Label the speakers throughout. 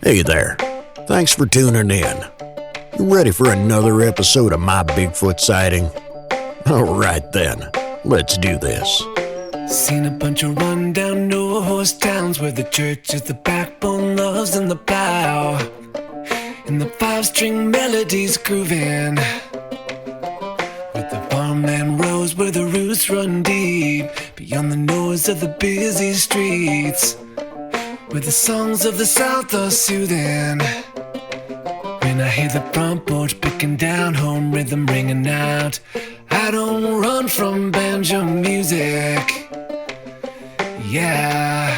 Speaker 1: Hey there. Thanks for tuning in. You ready for another episode of my Bigfoot sighting? Alright then, let's do this.
Speaker 2: Seen a bunch of run-down no-horse towns where the church is the backbone, loves and the plow, and the five-string melodies grooving, with the farmland rows where the roots run deep, beyond the noise of the busy streets, where the songs of the South are soothing. When I hear the front porch picking down, home rhythm ringing out, I don't run from banjo music. Yeah.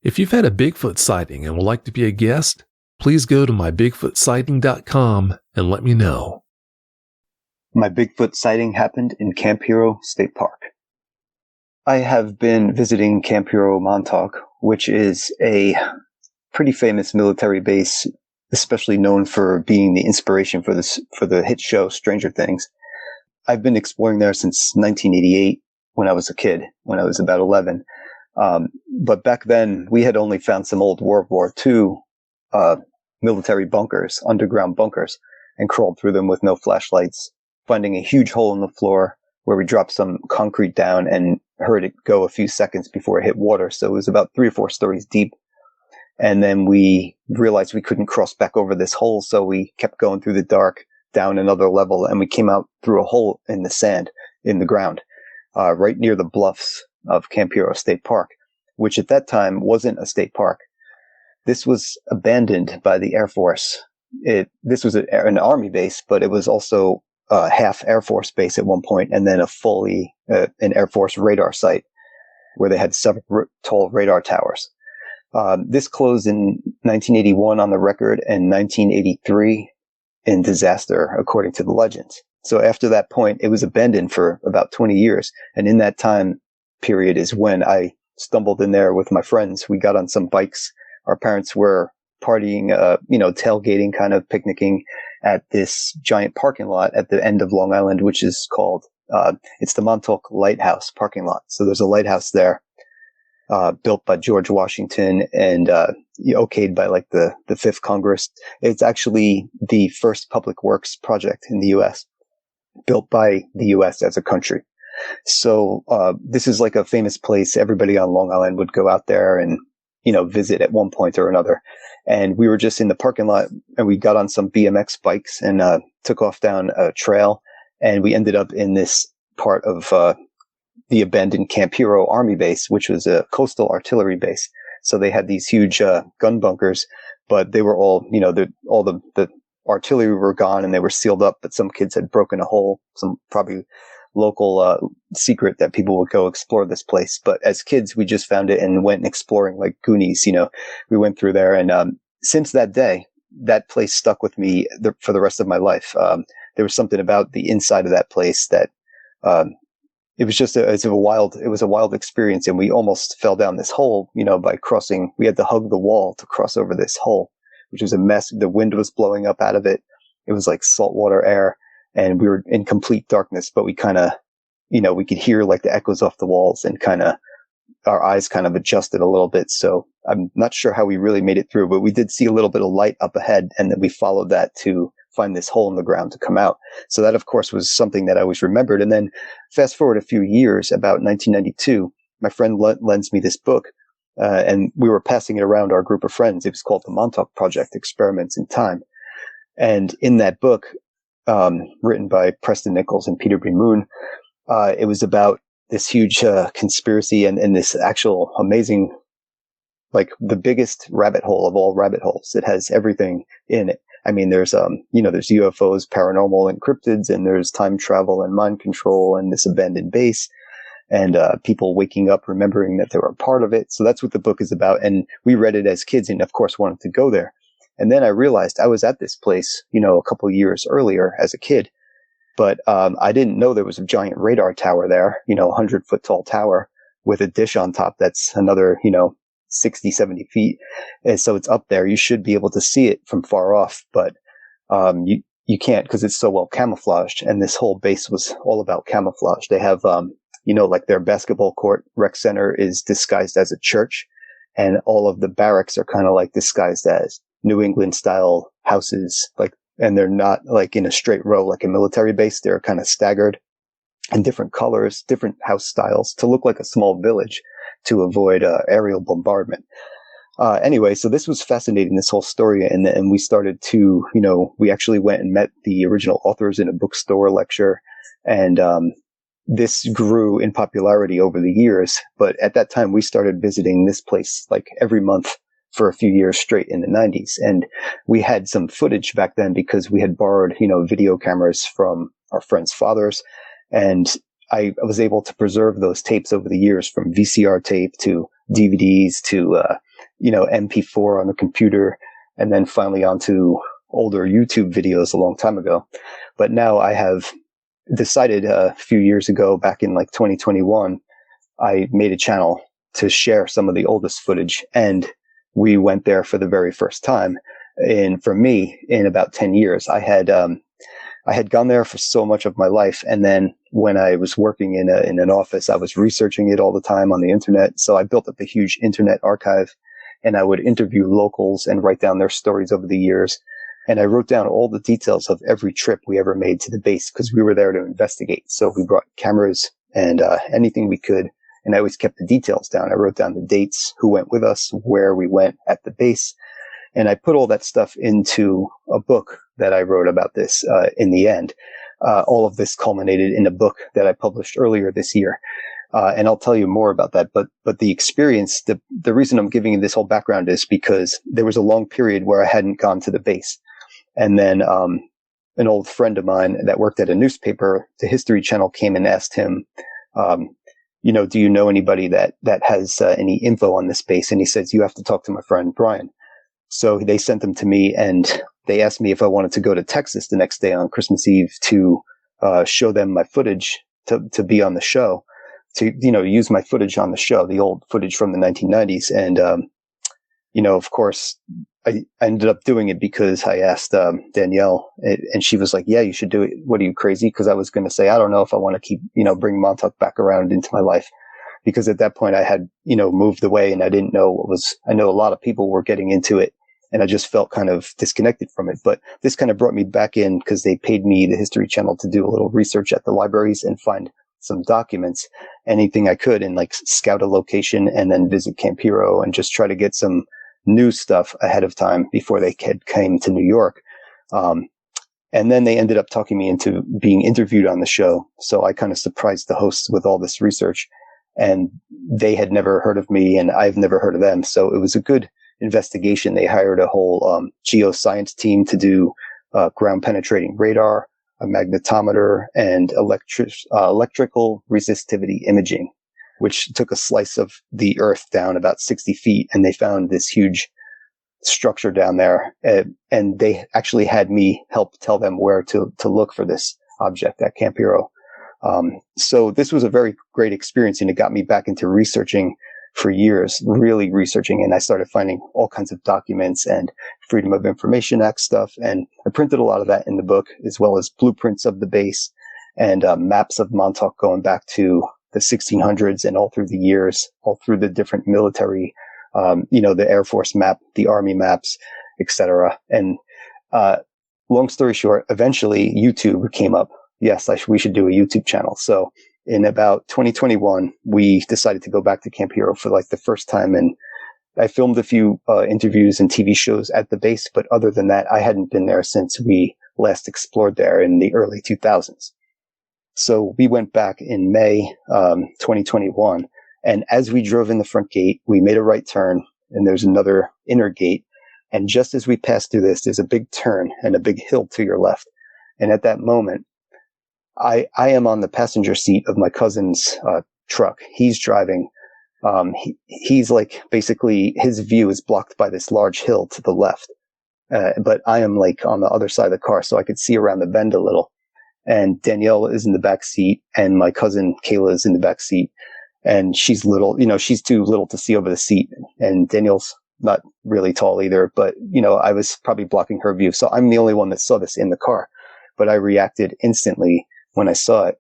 Speaker 3: If you've had a Bigfoot sighting and would like to be a guest, please go to mybigfootsighting.com and let me know.
Speaker 4: My Bigfoot sighting happened in Camp Hero State Park. I have been visiting Camp Hero Montauk, which is a pretty famous military base, especially known for being the inspiration for the hit show Stranger Things. I've been exploring there since 1988 when I was a kid, when I was about 11. But back then, we had only found some old World War II military bunkers, underground bunkers, and crawled through them with no flashlights, finding a huge hole in the floor where we dropped some concrete down and heard it go a few seconds before it hit water. So it was about 3 or 4 stories deep. And then we realized we couldn't cross back over this hole, so we kept going through the dark down another level, and we came out through a hole in the sand, in the ground, right near the bluffs of Camp Hero State Park, which at that time wasn't a state park. This was abandoned by the Air Force. This was an Army base, but it was also half Air Force base at one point, and then a fully an Air Force radar site where they had several tall radar towers. This closed in 1981 on the record and 1983 in disaster, according to the legends. So after that point, it was abandoned for about 20 years. And in that time period is when I stumbled in there with my friends. We got on some bikes. Our parents were partying, tailgating, kind of picnicking at this giant parking lot at the end of Long Island, which is called, it's the Montauk Lighthouse parking lot. So there's a lighthouse there. Built by George Washington and okayed by like the Fifth Congress. It's actually the first public works project in the U.S. built by the U.S. as a country. So this is like a famous place. Everybody on Long Island would go out there and visit at one point or another. And we were just in the parking lot, and we got on some BMX bikes and took off down a trail, and we ended up in this part of the abandoned Camp Hero Army base, which was a coastal artillery base. So they had these huge gun bunkers, but they were all, all the artillery were gone and they were sealed up, but some kids had broken a hole, some probably local secret that people would go explore this place. But as kids, we just found it and went exploring like Goonies. We went through there, and since that day, that place stuck with me for the rest of my life. There was something about the inside of that place that it was just a wild experience, and we almost fell down this hole, by crossing. We had to hug the wall to cross over this hole, which was a mess. The wind was blowing up out of it. It was like saltwater air, and we were in complete darkness, but we kind of, we could hear like the echoes off the walls, and our eyes kind of adjusted a little bit. So I'm not sure how we really made it through, but we did see a little bit of light up ahead, and then we followed that to find this hole in the ground to come out. So that, of course, was something that I always remembered. And then fast forward a few years, about 1992, my friend lends me this book, and we were passing it around our group of friends. It was called The Montauk Project, Experiments in Time. And in that book, written by Preston Nichols and Peter B. Moon, it was about this huge conspiracy and this actual amazing, like the biggest rabbit hole of all rabbit holes. It has everything in it. I mean, there's UFOs, paranormal, and cryptids, and there's time travel and mind control and this abandoned base, and people waking up remembering that they were a part of it. So that's what the book is about. And we read it as kids and, of course, wanted to go there. And then I realized I was at this place, a couple of years earlier as a kid, but I didn't know there was a giant radar tower there, 100-foot tall tower with a dish on top that's another, 60, 70 feet. And so it's up there. You should be able to see it from far off, but you can't because it's so well camouflaged. And this whole base was all about camouflage. They have like their basketball court rec center is disguised as a church, and all of the barracks are kind of like disguised as New England style houses, and they're not like in a straight row like a military base. They're kind of staggered in different colors, different house styles to look like a small village to avoid aerial bombardment. Anyway, so this was fascinating, this whole story. And we started to, we actually went and met the original authors in a bookstore lecture. And this grew in popularity over the years. But at that time, we started visiting this place like every month for a few years straight in the 90s. And we had some footage back then because we had borrowed, video cameras from our friends' fathers. And I was able to preserve those tapes over the years, from VCR tape to DVDs to, MP4 on the computer, and then finally onto older YouTube videos a long time ago. But now I have decided a few years ago, back in like 2021, I made a channel to share some of the oldest footage. And we went there for the very first time. And for me, in about 10 years, I had gone there for so much of my life. And then when I was working in an office, I was researching it all the time on the internet. So I built up a huge internet archive, and I would interview locals and write down their stories over the years. And I wrote down all the details of every trip we ever made to the base, because we were there to investigate. So we brought cameras and anything we could. And I always kept the details down. I wrote down the dates, who went with us, where we went at the base. And I put all that stuff into a book that I wrote about this in the end. All of this culminated in a book that I published earlier this year. And I'll tell you more about that. But the experience, the reason I'm giving you this whole background is because there was a long period where I hadn't gone to the base. And then an old friend of mine that worked at a newspaper, the History Channel, came and asked him, do you know anybody that has any info on this base? And he says, you have to talk to my friend Brian. So they sent them to me, and they asked me if I wanted to go to Texas the next day on Christmas Eve to show them my footage, to be on the show, to use my footage on the show, the old footage from the 1990s. And of course, I ended up doing it because I asked Danielle, and she was like, "Yeah, you should do it. What, are you crazy?" Because I was going to say, I don't know if I want to keep bring Montauk back around into my life. Because at that point I had, moved away, and I didn't know I know a lot of people were getting into it, and I just felt kind of disconnected from it. But this kind of brought me back in because they paid me, the History Channel, to do a little research at the libraries and find some documents, anything I could, and like scout a location and then visit Camp Hero and just try to get some new stuff ahead of time before they came to New York. And then they ended up talking me into being interviewed on the show. So I kind of surprised the hosts with all this research, and they had never heard of me and I've never heard of them. So it was a good investigation. They hired a whole geoscience team to do ground penetrating radar, a magnetometer, and electrical resistivity imaging, which took a slice of the earth down about 60 feet. And they found this huge structure down there. And they actually had me help tell them where to look for this object at Camp Hero. So this was a very great experience, and it got me back into researching for years, really researching. And I started finding all kinds of documents and Freedom of Information Act stuff. And I printed a lot of that in the book, as well as blueprints of the base and maps of Montauk going back to the 1600s and all through the years, all through the different military, the Air Force map, the Army maps, etc. And long story short, eventually YouTube came up. Yes, we should do a YouTube channel. So in about 2021, we decided to go back to Camp Hero for like the first time. And I filmed a few interviews and TV shows at the base. But other than that, I hadn't been there since we last explored there in the early 2000s. So we went back in May 2021. And as we drove in the front gate, we made a right turn, and there's another inner gate. And just as we passed through this, there's a big turn and a big hill to your left. And at that moment, I am on the passenger seat of my cousin's truck. He's driving. He's like, basically his view is blocked by this large hill to the left. But I am like on the other side of the car, so I could see around the bend a little. And Danielle is in the back seat, and my cousin Kayla is in the back seat. And she's little, she's too little to see over the seat. And Danielle's not really tall either, but, I was probably blocking her view. So I'm the only one that saw this in the car. But I reacted instantly when I saw it.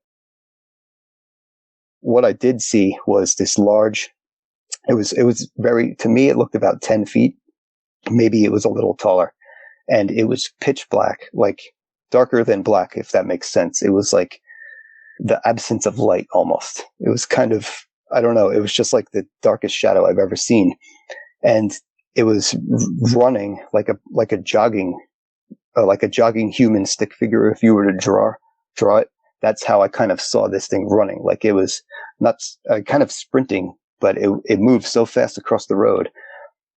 Speaker 4: what I did see was this large, it was very, to me, it looked about 10 feet. Maybe it was a little taller, and it was pitch black, like darker than black, if that makes sense. It was like the absence of light almost. It was kind of, I don't know, it was just like the darkest shadow I've ever seen. And it was running like a jogging human stick figure. If you were to draw it, that's how I kind of saw this thing running. Like it was not kind of sprinting, but it moved so fast across the road.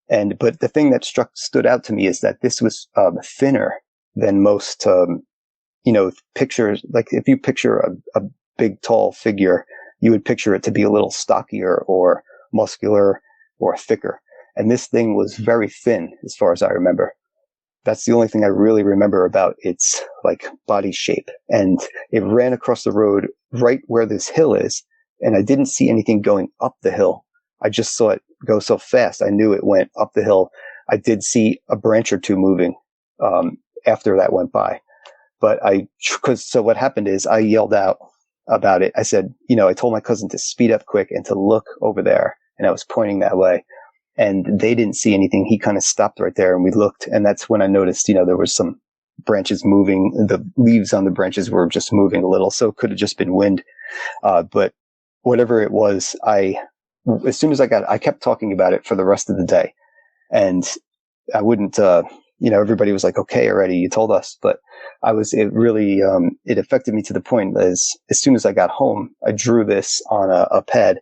Speaker 4: But the thing that stood out to me is that this was thinner than most, pictures. Like if you picture a big, tall figure, you would picture it to be a little stockier or muscular or thicker. And this thing was very thin, as far as I remember. That's the only thing I really remember about its like body shape. And it ran across the road right where this hill is. And I didn't see anything going up the hill. I just saw it go so fast. I knew it went up the hill. I did see a branch or two moving after that went by. But so what happened is I yelled out about it. I said, I told my cousin to speed up quick and to look over there. And I was pointing that way. And they didn't see anything. He kind of stopped right there, and we looked. And that's when I noticed, there was some branches moving. The leaves on the branches were just moving a little. So it could have just been wind. But whatever it was, as soon as I kept talking about it for the rest of the day. And I wouldn't, everybody was like, okay, already, you told us. But it affected me to the point as soon as I got home, I drew this on a pad,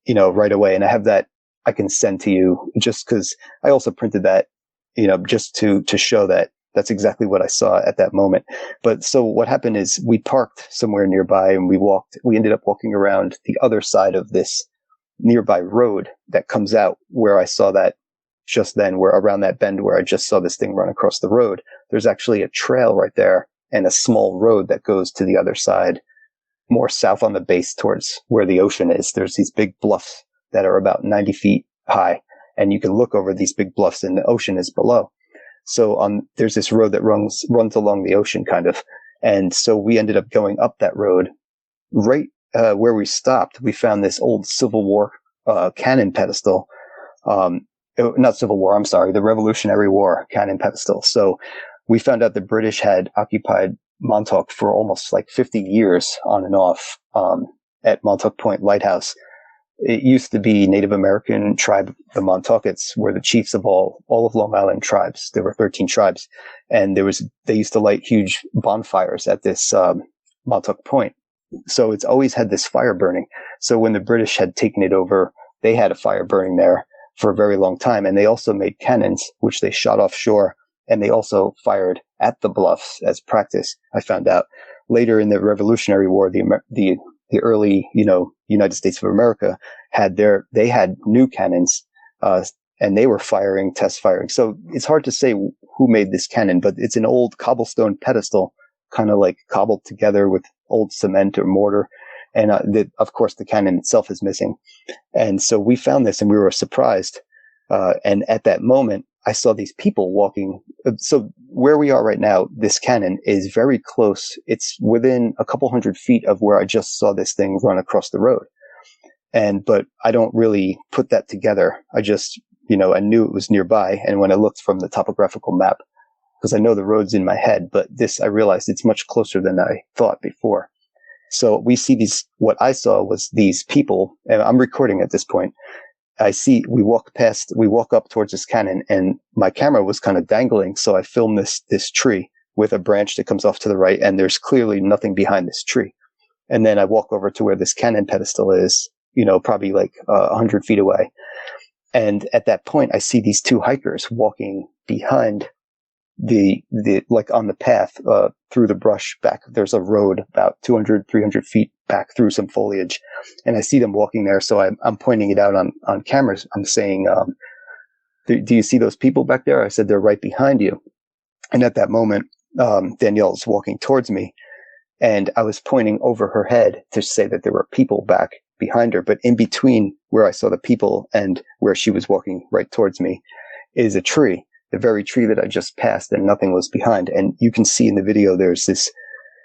Speaker 4: right away. And I have that I can send to you, just because I also printed that, just to show that that's exactly what I saw at that moment. But so what happened is we parked somewhere nearby, and we ended up walking around the other side of this nearby road that comes out where I saw that just then, where around that bend where I just saw this thing run across the road. There's actually a trail right there and a small road that goes to the other side, more south on the base towards where the ocean is. There's these big bluffs that are about 90 feet high, and you can look over these big bluffs, and the ocean is below. So there's this road that runs along the ocean kind of. And so we ended up going up that road. Right where we stopped, we found this old Civil War cannon pedestal. Not Civil War, I'm sorry, the Revolutionary War cannon pedestal. So we found out the British had occupied Montauk for almost like 50 years on and off at Montauk Point Lighthouse. It used to be Native American tribe, the Montaukets were the chiefs of all of Long Island tribes. There were 13 tribes, and they used to light huge bonfires at this Montauk Point. So it's always had this fire burning. So when the British had taken it over, they had a fire burning there for a very long time. And they also made cannons, which they shot offshore, and they also fired at the bluffs as practice. I found out later in the Revolutionary War, the early, United States of America had new cannons, and they were test firing. So it's hard to say who made this cannon, but it's an old cobblestone pedestal, kind of like cobbled together with old cement or mortar. And of course, the cannon itself is missing. And so we found this, and we were surprised. And at that moment, I saw these people walking. So where we are right now, this cannon is very close. It's within a couple 100 feet of where I just saw this thing run across the road. But I don't really put that together. I just, I knew it was nearby. And when I looked from the topographical map, because I know the road's in my head, but I realized it's much closer than I thought before. So we see what I saw was these people, and I'm recording at this point. We walk up towards this cannon, and my camera was kind of dangling. So I filmed this tree with a branch that comes off to the right, and there's clearly nothing behind this tree. And then I walk over to where this cannon pedestal is, probably like 100 feet away. And at that point, I see these two hikers walking behind like on the path, through the brush back. There's a road about 200, 300 feet back through some foliage. And I see them walking there. So I'm pointing it out on cameras. I'm saying, do you see those people back there? I said, they're right behind you. And at that moment, Danielle's walking towards me, and I was pointing over her head to say that there were people back behind her. But in between where I saw the people and where she was walking right towards me is a tree. The very tree that I just passed, and nothing was behind. And you can see in the video, there's this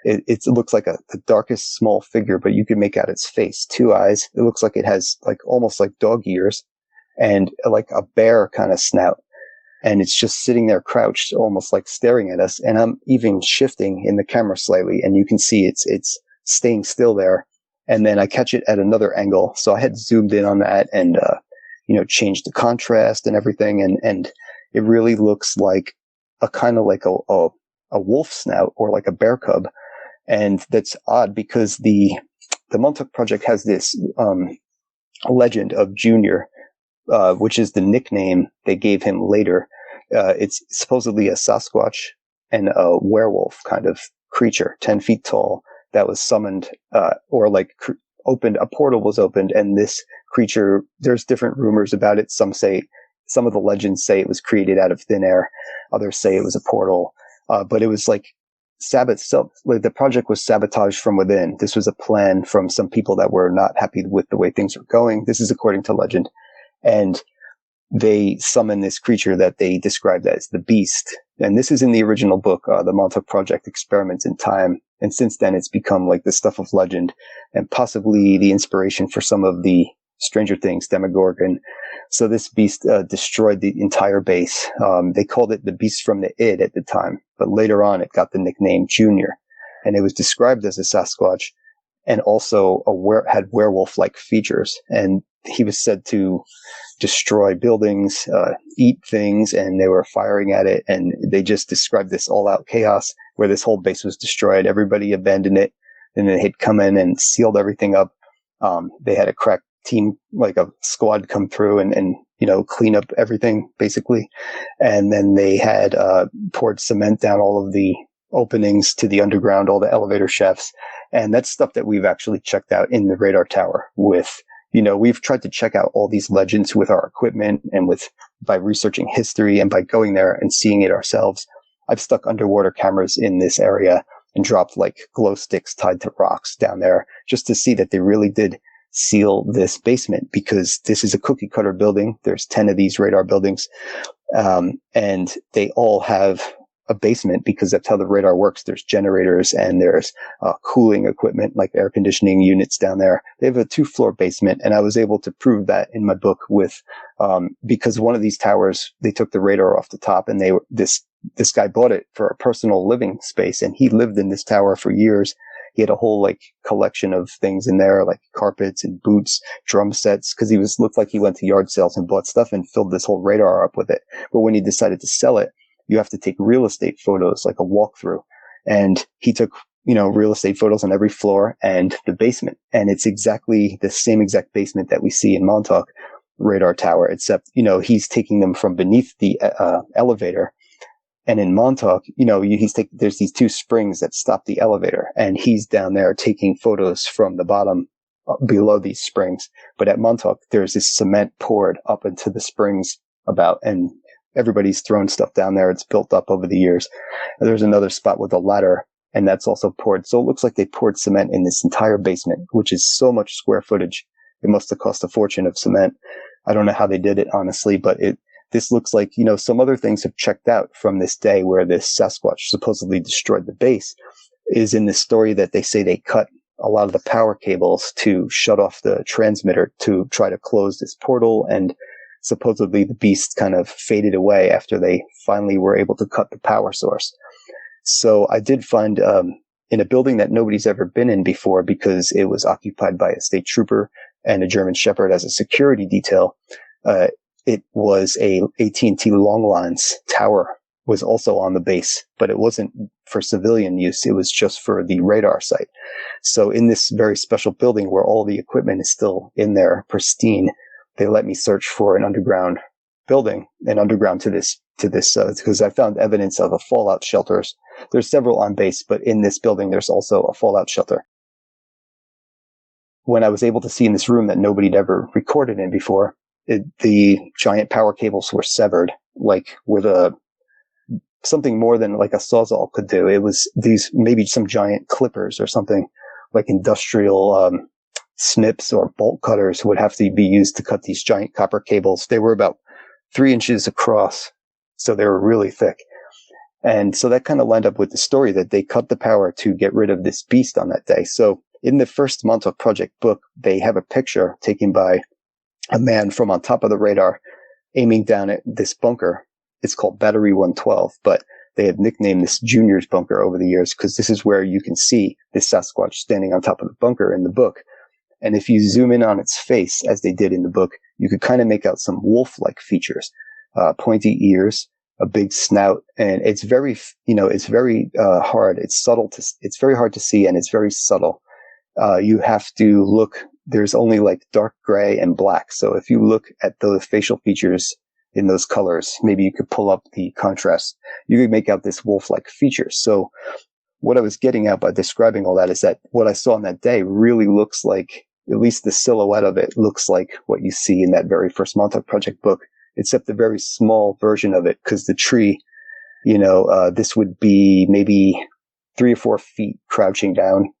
Speaker 4: It looks like the darkest small figure, but you can make out its face, 2 eyes. It looks like it has like almost like dog ears and like a bear kind of snout. And it's just sitting there crouched, almost like staring at us. And I'm even shifting in the camera slightly, and you can see it's staying still there. And then I catch it at another angle. So I had zoomed in on that and, changed the contrast and everything. And it really looks like a kind of like a wolf snout or like a bear cub. And that's odd because the Montauk Project has this, legend of Junior, which is the nickname they gave him later. It's supposedly a Sasquatch and a werewolf kind of creature, 10 feet tall, that was summoned, opened, a portal was opened, and this creature, there's different rumors about it. Some of the legends say it was created out of thin air. Others say it was a portal. But it was like the project was sabotaged from within. This was a plan from some people that were not happy with the way things were going. This is according to legend. And they summon this creature that they described as the Beast. And this is in the original book, the Montauk Project Experiments in Time. And since then, it's become like the stuff of legend and possibly the inspiration for some of the Stranger Things Demogorgon. So this beast destroyed the entire base. They called it the Beast from the Id at the time, but later on it got the nickname Junior. And it was described as a Sasquatch and also had werewolf-like features. And he was said to destroy buildings, eat things, and they were firing at it. And they just described this all-out chaos where this whole base was destroyed. Everybody abandoned it, and then they'd come in and sealed everything up. They had a crack team, like a squad, come through and clean up everything, basically. And then they had poured cement down all of the openings to the underground, all the elevator shafts. And that's stuff that we've actually checked out in the radar tower with. We've tried to check out all these legends with our equipment and by researching history and by going there and seeing it ourselves. I've stuck underwater cameras in this area and dropped like glow sticks tied to rocks down there just to see that they really did seal this basement, because this is a cookie cutter building. There's 10 of these radar buildings. And they all have a basement because that's how the radar works. There's generators and there's cooling equipment like air conditioning units down there. They have a 2-floor basement, and I was able to prove that in my book with because one of these towers, they took the radar off the top, and this guy bought it for a personal living space, and he lived in this tower for years. He had a whole collection of things in there, like carpets and boots, drum sets, because looked like he went to yard sales and bought stuff and filled this whole radar up with it. But when he decided to sell it, you have to take real estate photos, like a walkthrough. And he took, real estate photos on every floor and the basement. And it's exactly the same exact basement that we see in Montauk radar tower, except, he's taking them from beneath the elevator. And in Montauk, there's these 2 springs that stop the elevator, and he's down there taking photos from the bottom below these springs. But at Montauk, there's this cement poured up into the springs and everybody's thrown stuff down there. It's built up over the years. And there's another spot with a ladder, and that's also poured. So it looks like they poured cement in this entire basement, which is so much square footage. It must have cost a fortune of cement. I don't know how they did it, honestly, but this looks like, some other things have checked out from this day where this Sasquatch supposedly destroyed the base, is in this story that they say they cut a lot of the power cables to shut off the transmitter to try to close this portal. And supposedly the beast kind of faded away after they finally were able to cut the power source. So I did find, in a building that nobody's ever been in before because it was occupied by a state trooper and a German Shepherd as a security detail, it was a AT&T long lines tower was also on the base, but it wasn't for civilian use. It was just for the radar site. So in this very special building where all the equipment is still in there, pristine, they let me search for an underground building, an underground to this, because I found evidence of a fallout shelters. There's several on base, but in this building, there's also a fallout shelter. When I was able to see in this room that nobody'd ever recorded in before, the giant power cables were severed, like with something more than like a sawzall could do. It was maybe some giant clippers or something, like industrial snips or bolt cutters would have to be used to cut these giant copper cables. They were about 3 inches across, so they were really thick. And so that kind of lined up with the story that they cut the power to get rid of this beast on that day. So in the first Montauk Project book, they have a picture taken by a man from on top of the radar aiming down at this bunker. It's called Battery 112, but they have nicknamed this Junior's bunker over the years because this is where you can see this Sasquatch standing on top of the bunker in the book. And if you zoom in on its face, as they did in the book, you could kind of make out some wolf-like features, pointy ears, a big snout, and it's very, hard. It's very hard to see, and it's very subtle. You have to look, there's only like dark gray and black. So if you look at the facial features in those colors, maybe you could pull up the contrast. You could make out this wolf-like feature. So what I was getting at by describing all that is that what I saw on that day really looks like, at least the silhouette of it looks like what you see in that very first Montauk Project book, except a very small version of it, because the tree, this would be maybe 3 or 4 feet crouching down,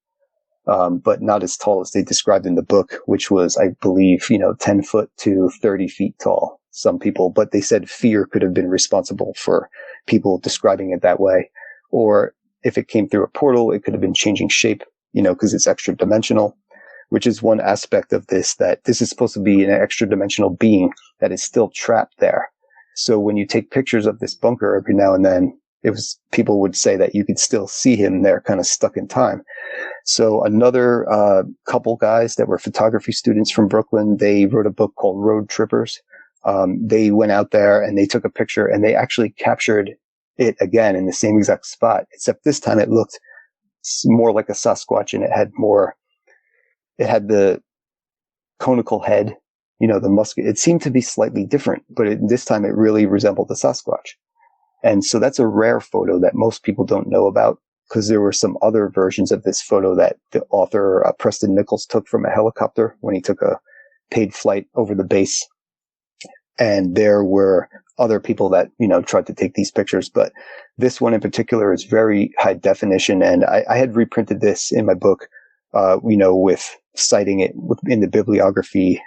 Speaker 4: but not as tall as they described in the book, which was, I believe, 10 foot to 30 feet tall. Some people, but they said fear could have been responsible for people describing it that way. Or if it came through a portal, it could have been changing shape, because it's extra dimensional, which is one aspect of this, that this is supposed to be an extra dimensional being that is still trapped there. So when you take pictures of this bunker every now and then, people would say that you could still see him there kind of stuck in time. So another couple guys that were photography students from Brooklyn, they wrote a book called Road Trippers. They went out there and they took a picture and they actually captured it again in the same exact spot, except this time it looked more like a Sasquatch, and it had the conical head, the musket. It seemed to be slightly different, but this time it really resembled a Sasquatch. And so that's a rare photo that most people don't know about, because there were some other versions of this photo that the author, Preston Nichols, took from a helicopter when he took a paid flight over the base. And there were other people that, tried to take these pictures, but this one in particular is very high definition. And I had reprinted this in my book, with citing it in the bibliography,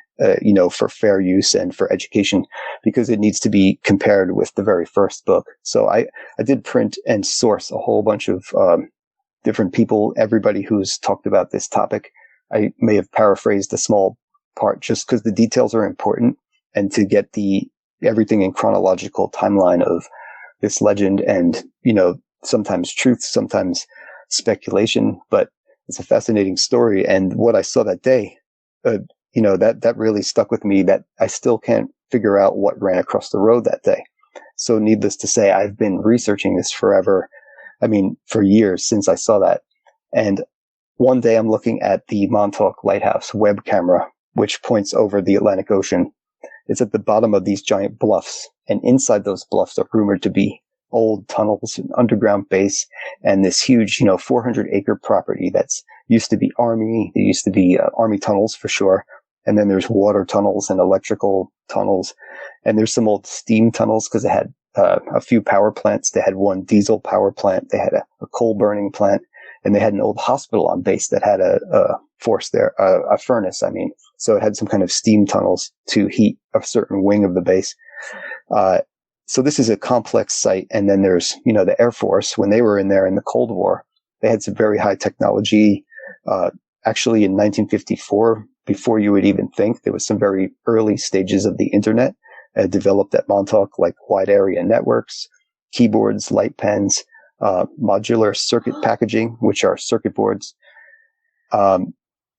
Speaker 4: for fair use and for education, because it needs to be compared with the very first book. So I did print and source a whole bunch of different people, everybody who's talked about this topic. I may have paraphrased a small part just because the details are important, and to get everything in chronological timeline of this legend, and, sometimes truth, sometimes speculation, but it's a fascinating story. And what I saw that day, that really stuck with me, that I still can't figure out what ran across the road that day. So needless to say, I've been researching this forever. For years since I saw that. And one day I'm looking at the Montauk Lighthouse web camera, which points over the Atlantic Ocean. It's at the bottom of these giant bluffs, and inside those bluffs are rumored to be old tunnels, an underground base, and this huge, 400-acre property that's used to be Army. There used to be Army tunnels for sure. And then there's water tunnels and electrical tunnels. And there's some old steam tunnels because it had a few power plants. They had one diesel power plant. They had a coal burning plant. And they had an old hospital on base that had a furnace. So it had some kind of steam tunnels to heat a certain wing of the base. So this is a complex site. And then there's, the Air Force, when they were in there in the Cold War, they had some very high technology. Actually in 1954, before you would even think, there was some very early stages of the internet developed at Montauk, like wide area networks, keyboards, light pens, modular circuit packaging, which are circuit boards.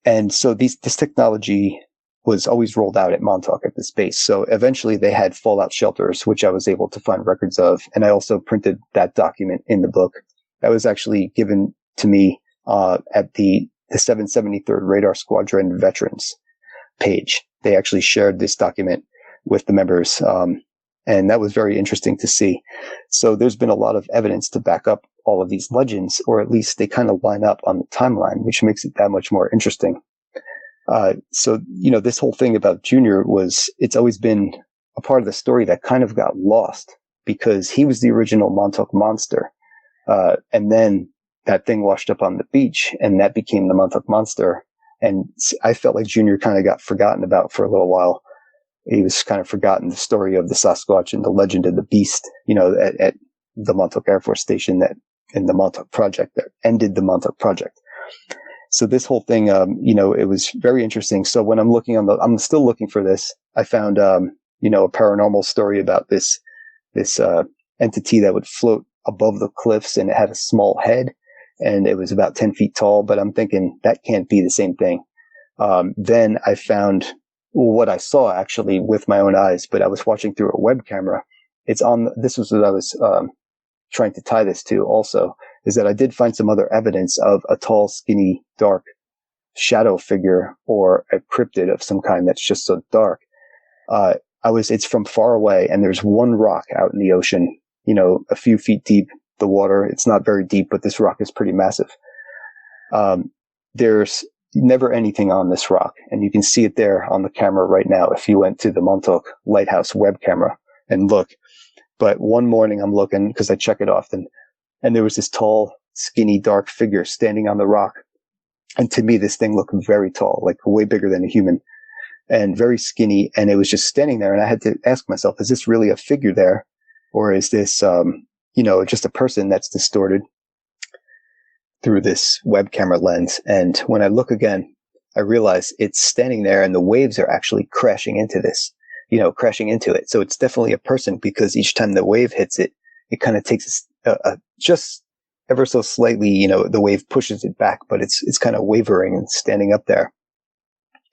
Speaker 4: And so this technology was always rolled out at Montauk at this base. So eventually they had fallout shelters, which I was able to find records of. And I also printed that document in the book. That was actually given to me at the 773rd Radar Squadron Veterans page. They actually shared this document with the members. And that was very interesting to see. So there's been a lot of evidence to back up all of these legends, or at least they kind of line up on the timeline, which makes it that much more interesting. So, this whole thing about Junior it's always been a part of the story that kind of got lost because he was the original Montauk Monster. And then that thing washed up on the beach and that became the Montauk Monster. And I felt like Junior kind of got forgotten about for a little while. He was kind of forgotten, the story of the Sasquatch and the legend of the beast, at the Montauk Air Force Station that in the Montauk Project that ended the Montauk Project. So this whole thing, it was very interesting. So when I'm still looking for this. I found, a paranormal story about this entity that would float above the cliffs, and it had a small head, and it was about 10 feet tall. But I'm thinking that can't be the same thing. Then I found what I saw actually with my own eyes, but I was watching through a web camera. This was what I was trying to tie this to also, is that I did find some other evidence of a tall, skinny, dark shadow figure or a cryptid of some kind that's just so dark. It's from far away, and there's one rock out in the ocean, a few feet deep, the water. It's not very deep, but this rock is pretty massive. There's never anything on this rock, and you can see it there on the camera right now if you went to the Montauk Lighthouse web camera and look. But one morning I'm looking, because I check it often, and there was this tall, skinny, dark figure standing on the rock. And to me, this thing looked very tall, like way bigger than a human, and very skinny. And it was just standing there. And I had to ask myself, is this really a figure there? Or is this, just a person that's distorted through this web camera lens? And when I look again, I realize it's standing there, and the waves are actually crashing into it. So it's definitely a person, because each time the wave hits it, it kind of takes just ever so slightly, the wave pushes it back, but it's kind of wavering and standing up there.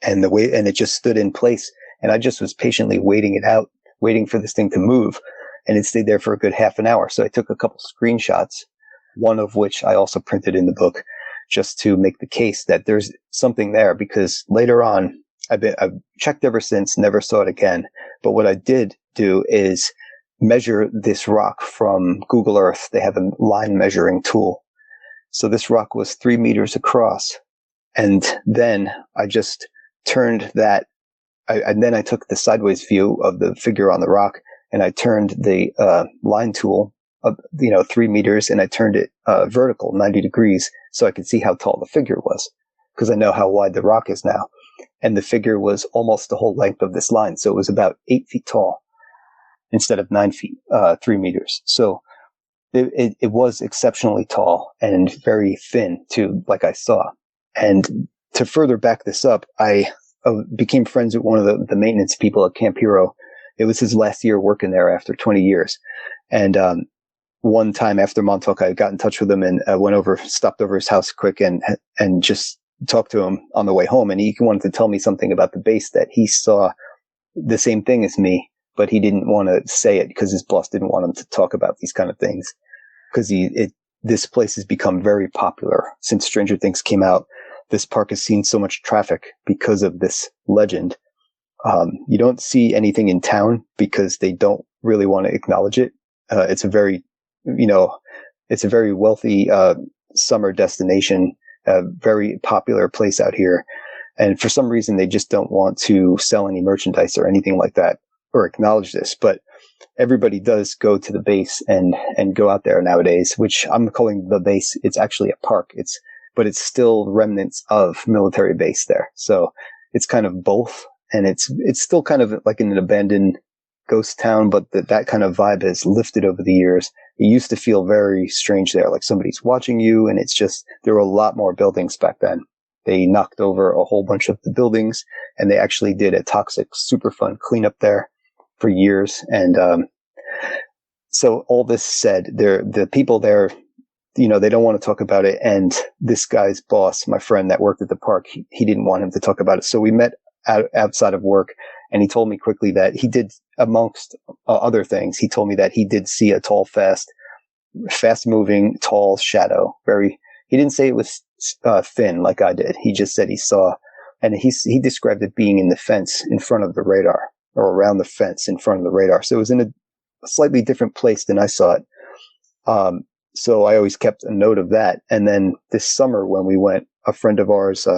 Speaker 4: And and it just stood in place. And I just was patiently waiting it out, waiting for this thing to move. And it stayed there for a good half an hour. So I took a couple screenshots, one of which I also printed in the book, just to make the case that there's something there, because later on, I've checked ever since, never saw it again. But what I did do is measure this rock from Google Earth. They have a line measuring tool. So this rock was 3 meters across. And then I just turned that. And then I took the sideways view of the figure on the rock, and I turned the line tool up, 3 meters, and I turned it vertical 90 degrees so I could see how tall the figure was, because I know how wide the rock is now. And the figure was almost the whole length of this line. So it was about 8 feet tall instead of 9 feet, 3 meters. So it was exceptionally tall and very thin too, like I saw. And to further back this up, I became friends with one of the maintenance people at Camp Hero. It was his last year working there after 20 years. And one time after Montauk, I got in touch with him and stopped over his house quick and just talked to him on the way home. And he wanted to tell me something about the base, that he saw the same thing as me, but he didn't want to say it because his boss didn't want him to talk about these kind of things, because this place has become very popular since Stranger Things came out. This park has seen so much traffic because of this legend. You don't see anything in town because they don't really want to acknowledge it. It's a very wealthy summer destination, a very popular place out here. And for some reason, they just don't want to sell any merchandise or anything like that or acknowledge this. But everybody does go to the base and go out there nowadays, which I'm calling the base. It's actually a park. But it's still remnants of military base there. So it's kind of both. And it's still kind of like an abandoned ghost town, but that kind of vibe has lifted over the years. It used to feel very strange there, like somebody's watching you, and it's just, there were a lot more buildings back then. They knocked over a whole bunch of the buildings, and they actually did a toxic Superfund cleanup there for years. And so all this said, the people there, they don't want to talk about it. And this guy's boss, my friend that worked at the park, he didn't want him to talk about it. So we met outside of work, and he told me quickly that he did, amongst other things, he told me that he did see a tall, fast moving, tall shadow. He didn't say it was thin like I did. He just said he saw, and he described it being in the fence in front of the radar, or around the fence in front of the radar. So it was in a slightly different place than I saw it. So I always kept a note of that. And then this summer when we went, a friend of ours,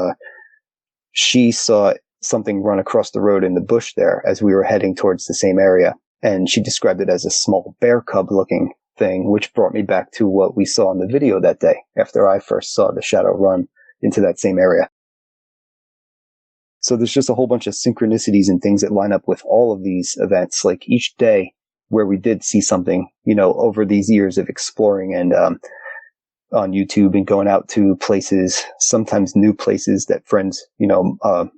Speaker 4: she saw something run across the road in the bush there as we were heading towards the same area. And she described it as a small bear cub looking thing, which brought me back to what we saw in the video that day after I first saw the shadow run into that same area. So there's just a whole bunch of synchronicities and things that line up with all of these events. Like each day where we did see something, over these years of exploring and on YouTube and going out to places, sometimes new places that friends,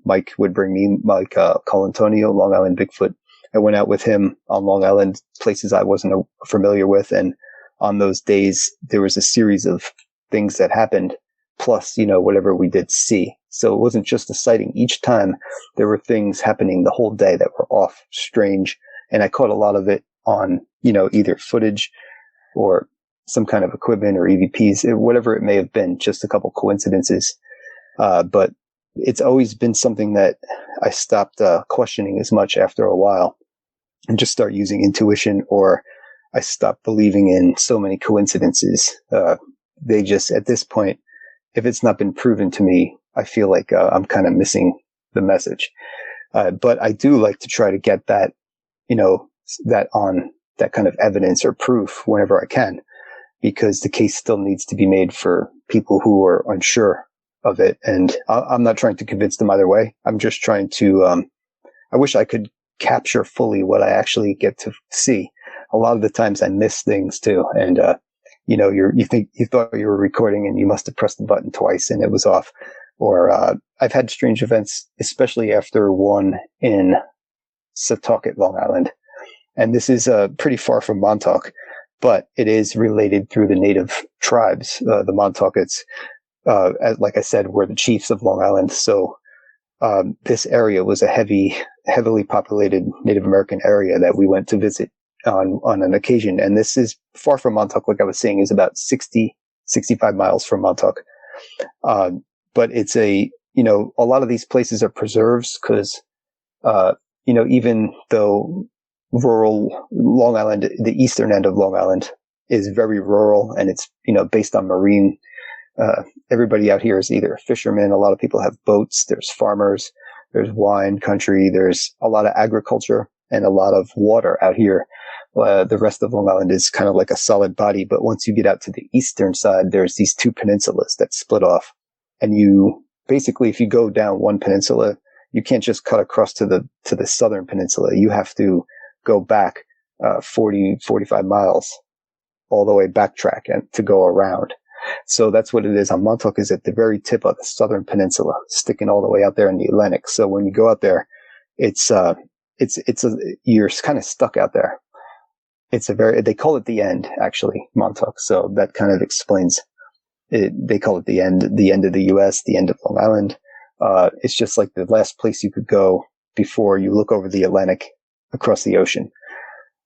Speaker 4: Mike would bring me, Mike Colantonio, Long Island Bigfoot. I went out with him on Long Island, places I wasn't familiar with. And on those days, there was a series of things that happened, plus, whatever we did see. So it wasn't just a sighting. Each time there were things happening the whole day that were off, strange. And I caught a lot of it on, either footage or some kind of equipment or EVPs, whatever it may have been, just a couple coincidences. But it's always been something that I stopped questioning as much after a while and just start using intuition, or I stopped believing in so many coincidences. They just, at this point, if it's not been proven to me, I feel like I'm kind of missing the message. But I do like to try to get that, that kind of evidence or proof whenever I can, because the case still needs to be made for people who are unsure of it. And I'm not trying to convince them either way. I'm just trying to, I wish I could capture fully what I actually get to see. A lot of the times I miss things too. And, you thought you were recording and you must have pressed the button twice and it was off. Or, I've had strange events, especially after one in Satake, Long Island. And this is, pretty far from Montauk, but it is related through the native tribes. The Montauk, it's, like I said, we're the chiefs of Long Island. So, this area was a heavily populated Native American area that we went to visit on an occasion. And this is far from Montauk, like I was saying, is about 65 miles from Montauk. But it's a lot of these places are preserves because, even though rural Long Island, the eastern end of Long Island is very rural and it's, based on marine. Everybody out here is either fishermen. A lot of people have boats. There's farmers. There's wine country. There's a lot of agriculture and a lot of water out here. The rest of Long Island is kind of like a solid body. But once you get out to the eastern side, there's these two peninsulas that split off. And you basically, if you go down one peninsula, you can't just cut across to the southern peninsula. You have to go back 45 miles all the way backtrack and to go around. So that's what it is. On Montauk is at the very tip of the southern peninsula, sticking all the way out there in the Atlantic. So when you go out there, you're kind of stuck out there. They call it the end, actually, Montauk. So that kind of explains it. They call it the end of the U.S., the end of Long Island. It's just like the last place you could go before you look over the Atlantic across the ocean.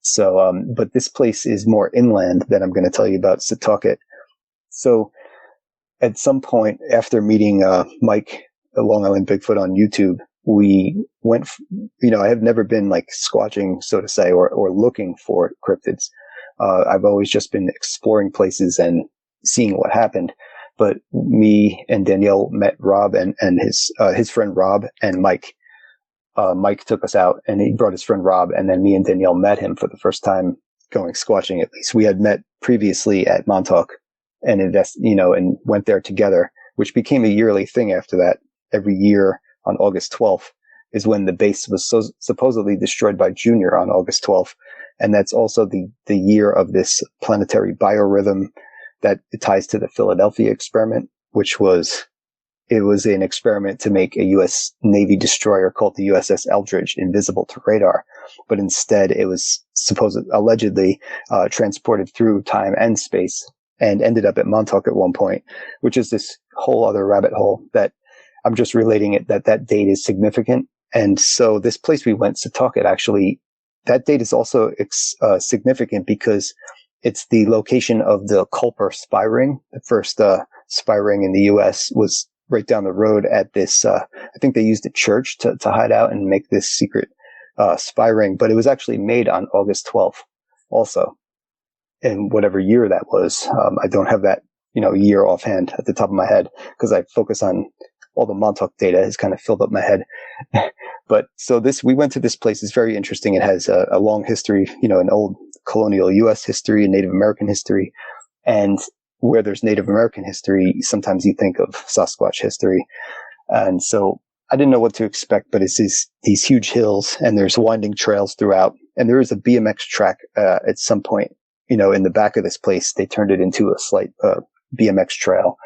Speaker 4: So, but this place is more inland than I'm going to tell you about, Satake. So at some point after meeting Mike, the Long Island Bigfoot on YouTube, we went, I have never been like squatching, so to say, or looking for cryptids. I've always just been exploring places and seeing what happened. But me and Danielle met Rob and his friend Rob and Mike. Mike took us out and he brought his friend Rob, and then me and Danielle met him for the first time going squatching. At least we had met previously at Montauk and and went there together, which became a yearly thing after that. Every year on August 12th is when the base was supposedly destroyed by Junior on August 12th. And that's also the year of this planetary biorhythm that it ties to the Philadelphia experiment, which was an experiment to make a U.S. Navy destroyer called the USS Eldridge invisible to radar. But instead it was allegedly transported through time and space and ended up at Montauk at one point, which is this whole other rabbit hole that I'm just relating it, that date is significant. And so this place we went, Satake, actually, that date is also significant because it's the location of the Culper spy ring. The first spy ring in the U.S. was right down the road at this, I think they used a church to hide out and make this secret spy ring, but it was actually made on August 12th also. In whatever year that was. I don't have that, year offhand at the top of my head because I focus on all the Montauk data has kind of filled up my head. But so we went to this place. It's very interesting. It has a long history, an old colonial U.S. history and Native American history. And where there's Native American history, sometimes you think of Sasquatch history. And so I didn't know what to expect, but it's these huge hills and there's winding trails throughout. and there is a BMX track at some point, in the back of this place. They turned it into a slight BMX trail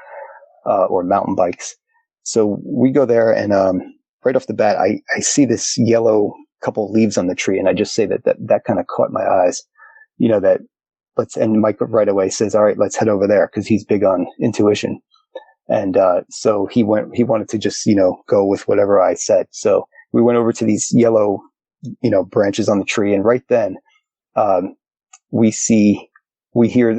Speaker 4: or mountain bikes. So we go there, and right off the bat, I see this yellow couple leaves on the tree, and I just say that kind of caught my eyes. And Mike right away says, "All right, let's head over there," because he's big on intuition. And so he wanted to just go with whatever I said. So we went over to these yellow branches on the tree, and right then we hear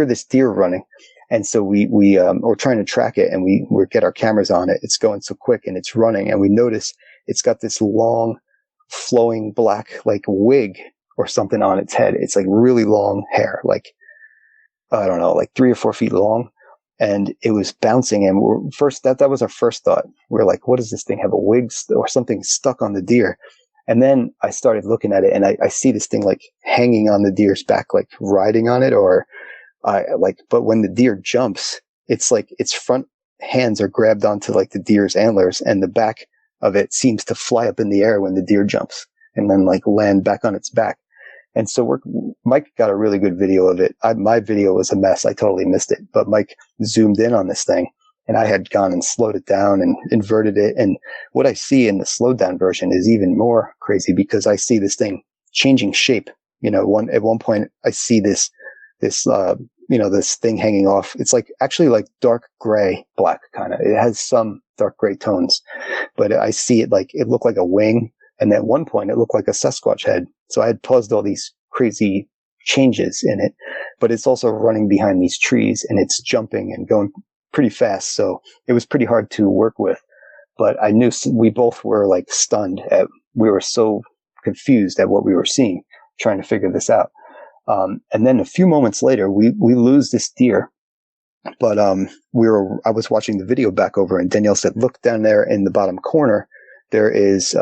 Speaker 4: this deer running. And so we're trying to track it, and we get our cameras on it. It's going so quick, and it's running, and we notice it's got this long flowing black like wig or something on its head. It's like really long hair, like I don't know, like 3 or 4 feet long. And it was bouncing, and that was our first thought. We're like, what does this thing have, a wig or something stuck on the deer? And then I started looking at it, and I see this thing like hanging on the deer's back, like riding on it, but when the deer jumps, it's like its front hands are grabbed onto like the deer's antlers, and the back of it seems to fly up in the air when the deer jumps and then like land back on its back. And so Mike got a really good video of it. My video was a mess. I totally missed it, but Mike zoomed in on this thing, and I had gone and slowed it down and inverted it. And what I see in the slowed down version is even more crazy, because I see this thing changing shape. At one point I see this thing hanging off. It's like actually like dark gray, black kind of. It has some dark gray tones, but I see it like it looked like a wing. And at one point it looked like a Sasquatch head. So I had paused all these crazy changes in it, but it's also running behind these trees, and it's jumping and going pretty fast. So it was pretty hard to work with, but I knew we both were like stunned we were so confused at what we were seeing, trying to figure this out. And then a few moments later, we lose this deer, but I was watching the video back over, and Danielle said, "Look down there in the bottom corner. There is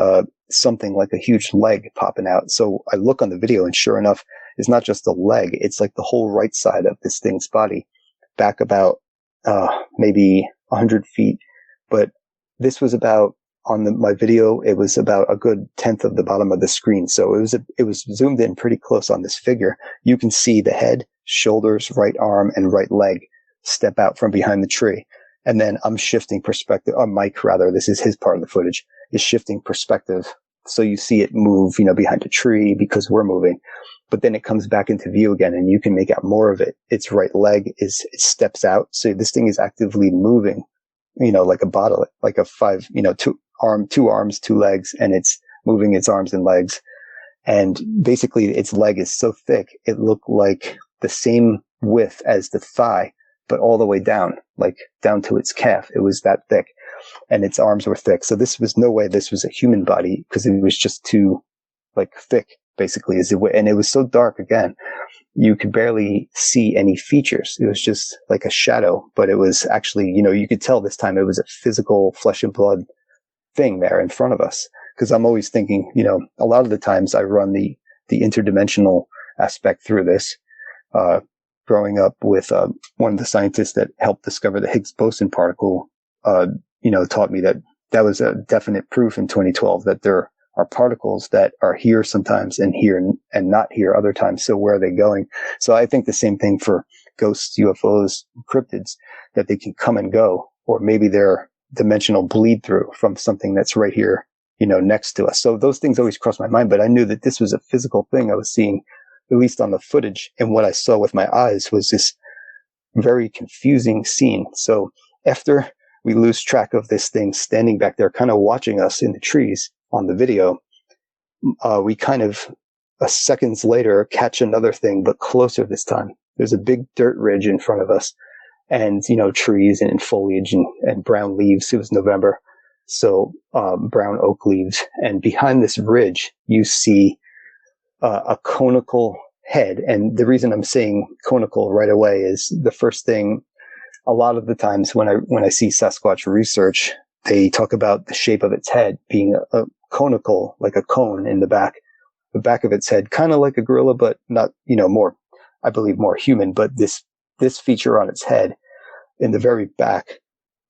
Speaker 4: something like a huge leg popping out." So I look on the video, and sure enough, it's not just the leg; it's like the whole right side of this thing's body, back about maybe 100 feet. But this was about my video. It was about a good 1/10 of the bottom of the screen. So it was zoomed in pretty close on this figure. You can see the head, shoulders, right arm, and right leg step out from behind the tree. And then I'm shifting perspective, or Mike rather, this is his part of the footage, is shifting perspective. So you see it move, behind a tree because we're moving, but then it comes back into view again, and you can make out more of it. Its right leg it steps out. So this thing is actively moving, like a bottle, like a two arms, 2 legs, and it's moving its arms and legs. And basically its leg is so thick, it looked like the same width as the thigh, but all the way down, like down to its calf. It was that thick, and its arms were thick. So this was no way this was a human body, because it was just too like thick, basically. And it was so dark again, you could barely see any features. It was just like a shadow, but it was actually, you could tell this time it was a physical flesh and blood thing there in front of us. Because I'm always thinking, a lot of the times I run the interdimensional aspect through this. Growing up with one of the scientists that helped discover the Higgs boson particle, taught me that was a definite proof in 2012 that there are particles that are here sometimes and here and not here other times. So where are they going? So I think the same thing for ghosts, UFOs, cryptids, that they can come and go, or maybe they're dimensional bleed through from something that's right here, next to us. So those things always cross my mind, but I knew that this was a physical thing I was seeing, at least on the footage. And what I saw with my eyes was this very confusing scene. So after we lose track of this thing standing back there, kind of watching us in the trees on the video, we kind of seconds later catch another thing, but closer this time. There's a big dirt ridge in front of us, and, trees and foliage and brown leaves. It was November. So, brown oak leaves. And behind this ridge, you see a conical head. And the reason I'm saying conical right away is the first thing, a lot of the times when I see Sasquatch research, they talk about the shape of its head being a conical, like a cone in the back of its head, kind of like a gorilla, but not, more, I believe more human. But this feature on its head in the very back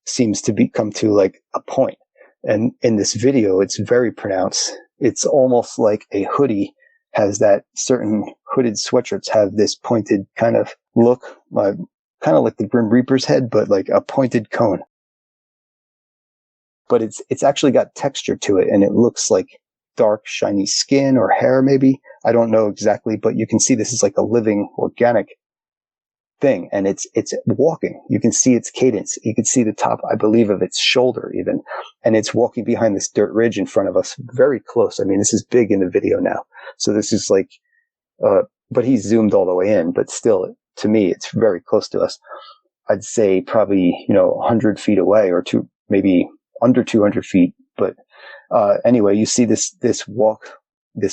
Speaker 4: seems to come to like a point. And in this video, it's very pronounced. It's almost like a hoodie has that certain hooded sweatshirts have this pointed kind of look, kind of like the Grim Reaper's head, but like a pointed cone. But it's actually got texture to it, and it looks like dark, shiny skin or hair, maybe. I don't know exactly, but you can see this is like a living, organic thing, and it's walking. You can see its cadence. You can see the top, I believe, of its shoulder even, and it's walking behind this dirt ridge in front of us, very close. I mean, this is big in the video now, so this is like, but he's zoomed all the way in, but still, to me, it's very close to us. I'd say probably 100 feet away, or maybe under 200 feet. But anyway, you see this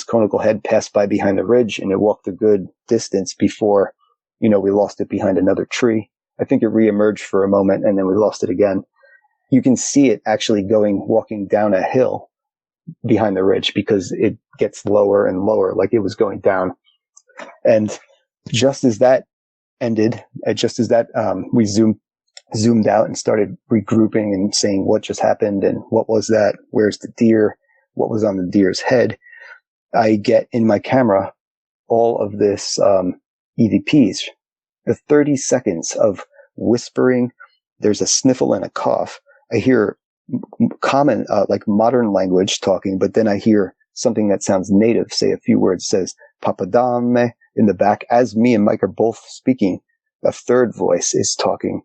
Speaker 4: conical head pass by behind the ridge, and it walked a good distance before we lost it behind another tree. I think it reemerged for a moment, and then we lost it again. You can see it actually walking down a hill behind the ridge, because it gets lower and lower, like it was going down. And just as that ended, we zoomed out and started regrouping and saying what just happened and what was that? Where's the deer? What was on the deer's head? I get in my camera all of this EVPs, the 30 seconds of whispering. There's a sniffle and a cough. I hear common, like modern language talking, but then I hear something that sounds native, say a few words, says papadame in the back. As me and Mike are both speaking, a third voice is talking,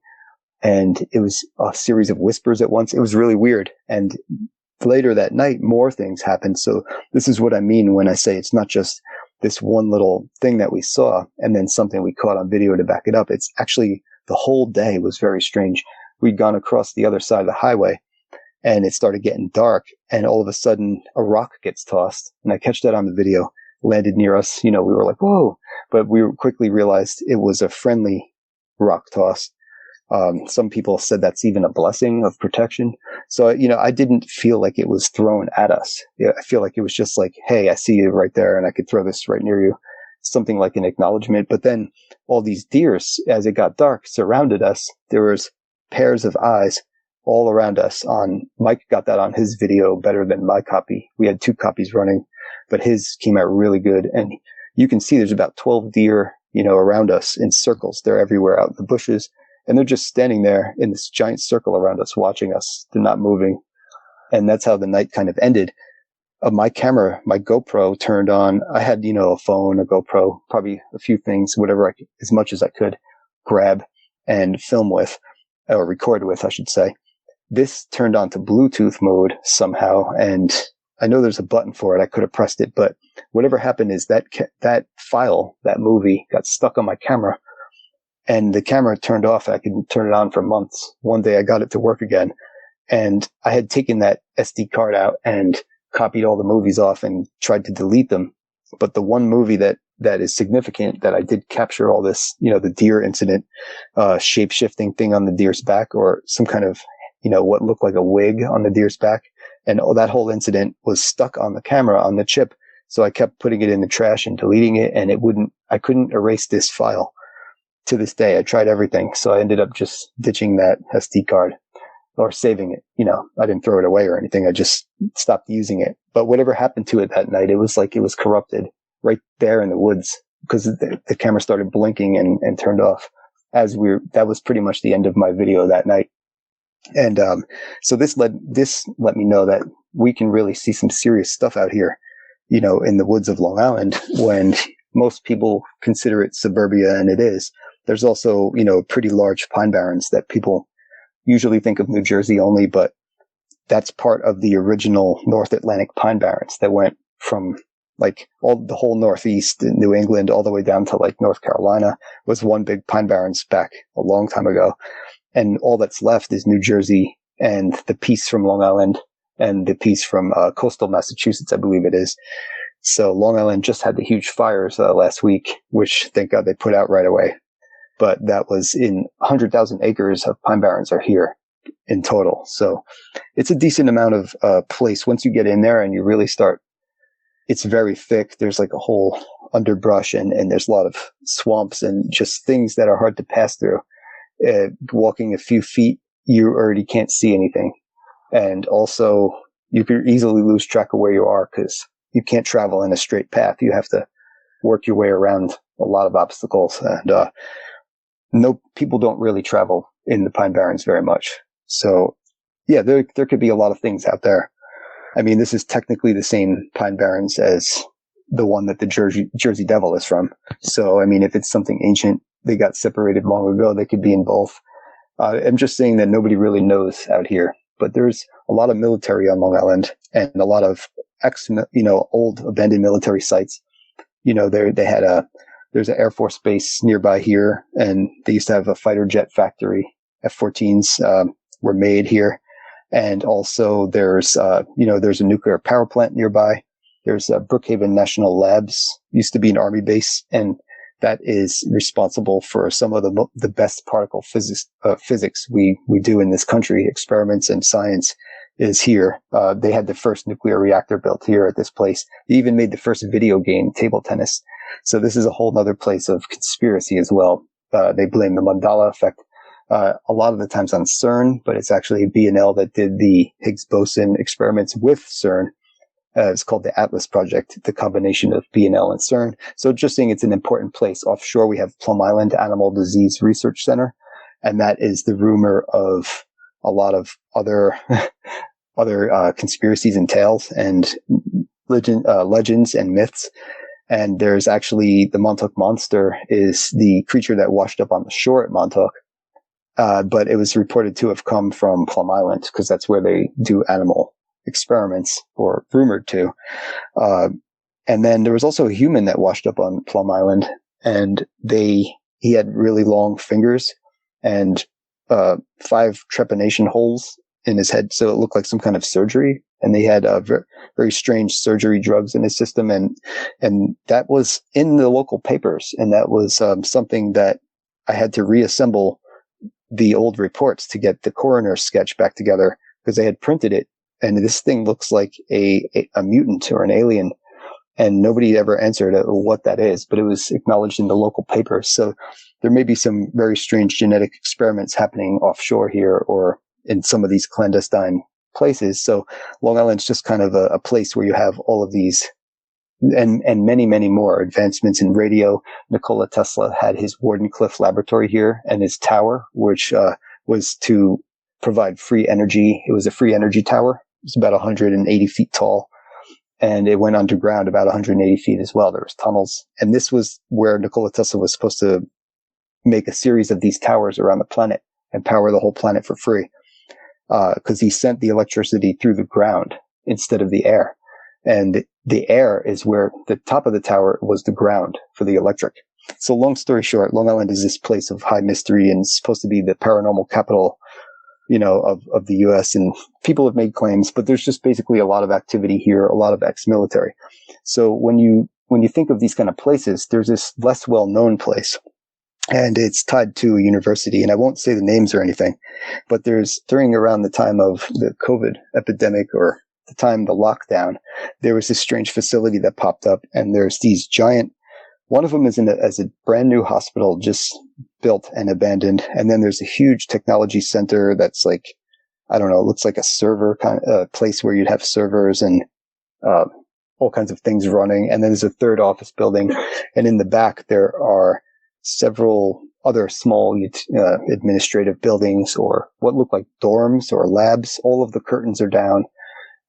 Speaker 4: and it was a series of whispers at once. It was really weird. And later that night, more things happened. So this is what I mean when I say it's not just this one little thing that we saw and then something we caught on video to back it up. It's actually the whole day was very strange. We'd gone across the other side of the highway, and it started getting dark, and all of a sudden a rock gets tossed, and I catch that on the video, landed near us. We were like, whoa, but we quickly realized it was a friendly rock toss. Some people said that's even a blessing of protection. So, I didn't feel like it was thrown at us. I feel like it was just like, hey, I see you right there, and I could throw this right near you. Something like an acknowledgement. But then all these deer, as it got dark, surrounded us. There was pairs of eyes all around us. Mike got that on his video better than my copy. We had 2 copies running, but his came out really good. And you can see there's about 12 deer, around us in circles. They're everywhere out in the bushes, and they're just standing there in this giant circle around us, watching us. They're not moving. And that's how the night kind of ended. My camera, my GoPro turned on. I had, a phone, a GoPro, probably a few things, whatever as much as I could grab and film with, or record with, I should say. This turned on to Bluetooth mode somehow, and I know there's a button for it. I could have pressed it, but whatever happened is that file, that movie, got stuck on my camera, and the camera turned off. I could turn it on for months. One day I got it to work again, and I had taken that SD card out and copied all the movies off and tried to delete them. But the one movie that is significant, that I did capture all this, the deer incident, shape-shifting thing on the deer's back, or some kind of, what looked like a wig on the deer's back. And that whole incident was stuck on the camera, on the chip. So I kept putting it in the trash and deleting it, and I couldn't erase this file to this day. I tried everything. So I ended up just ditching that SD card, or saving it. I didn't throw it away or anything. I just stopped using it. But whatever happened to it that night, it was like it was corrupted right there in the woods, because the camera started blinking and turned off that was pretty much the end of my video that night. And, so this let me know that we can really see some serious stuff out here, in the woods of Long Island, when most people consider it suburbia, and it is. There's also, pretty large pine barrens that people usually think of New Jersey only, but that's part of the original North Atlantic pine barrens that went from like the whole Northeast, New England, all the way down to like North Carolina, was one big pine barrens back a long time ago. And all that's left is New Jersey and the piece from Long Island and the piece from coastal Massachusetts, I believe it is. So Long Island just had the huge fires last week, which thank God they put out right away. But that was in 100,000 acres of pine barrens are here in total. So it's a decent amount of place. Once you get in there and you really start, it's very thick. There's like a whole underbrush, and there's a lot of swamps and just things that are hard to pass through. Walking a few feet, you already can't see anything. And also you could easily lose track of where you are, because you can't travel in a straight path. You have to work your way around a lot of obstacles, and no, people don't really travel in the Pine Barrens very much. So yeah, there could be a lot of things out there. I mean, this is technically the same Pine Barrens as the one that the Jersey Devil is from. So, I mean, if it's something ancient, they got separated long ago, they could be in both. I'm just saying that nobody really knows out here, but there's a lot of military on Long Island and a lot of old abandoned military sites. There's an Air Force base nearby here, and they used to have a fighter jet factory. F-14s were made here. And also there's a nuclear power plant nearby. There's Brookhaven National Labs, used to be an army base, and that is responsible for some of the best particle physics we do in this country. Experiments and science is here. They had the first nuclear reactor built here at this place. They even made the first video game, table tennis. So this is a whole other place of conspiracy as well. They blame the Mandela effect a lot of the times on CERN, but it's actually B&L that did the Higgs boson experiments with CERN. It's called the Atlas Project, the combination of B&L and CERN. So just saying it's an important place. Offshore, we have Plum Island Animal Disease Research Center, and that is the rumor of a lot of other conspiracies and tales and legends and myths. And there's actually the Montauk Monster is the creature that washed up on the shore at Montauk. But it was reported to have come from Plum Island because that's where they do animal experiments, or rumored to. And then there was also a human that washed up on Plum Island, and he had really long fingers and 5 trepanation holes in his head, so it looked like some kind of surgery. And they had very, very strange surgery drugs in his system, and that was in the local papers, and that was something that I had to reassemble the old reports to get the coroner's sketch back together, because they had printed it, and this thing looks like a mutant or an alien, and nobody ever answered what that is, but it was acknowledged in the local papers. So there may be some very strange genetic experiments happening offshore here or in some of these clandestine places. So Long Island's just kind of a place where you have all of these and many, many more advancements in radio. Nikola Tesla had his Wardenclyffe laboratory here and his tower, which was to provide free energy. It was a free energy tower. It was about 180 feet tall, and it went underground about 180 feet as well. There was tunnels, and this was where Nikola Tesla was supposed to make a series of these towers around the planet and power the whole planet for free, because he sent the electricity through the ground instead of the air. And the air is where the top of the tower was the ground for the electric. So long story short, Long Island is this place of high mystery and supposed to be the paranormal capital, of the U.S. And people have made claims, but there's just basically a lot of activity here, a lot of ex-military. So when you think of these kind of places, there's this less well-known place, and it's tied to a university. And I won't say the names or anything, but during around the time of the COVID epidemic, or the time of the lockdown, there was this strange facility that popped up, and there's these giant, one of them is as a brand new hospital just built and abandoned. And then there's a huge technology center that's like, I don't know, it looks like a server kind of place where you'd have servers and all kinds of things running. And then there's a third office building. And in the back, there are several other small administrative buildings, or what look like dorms or labs. All of the curtains are down,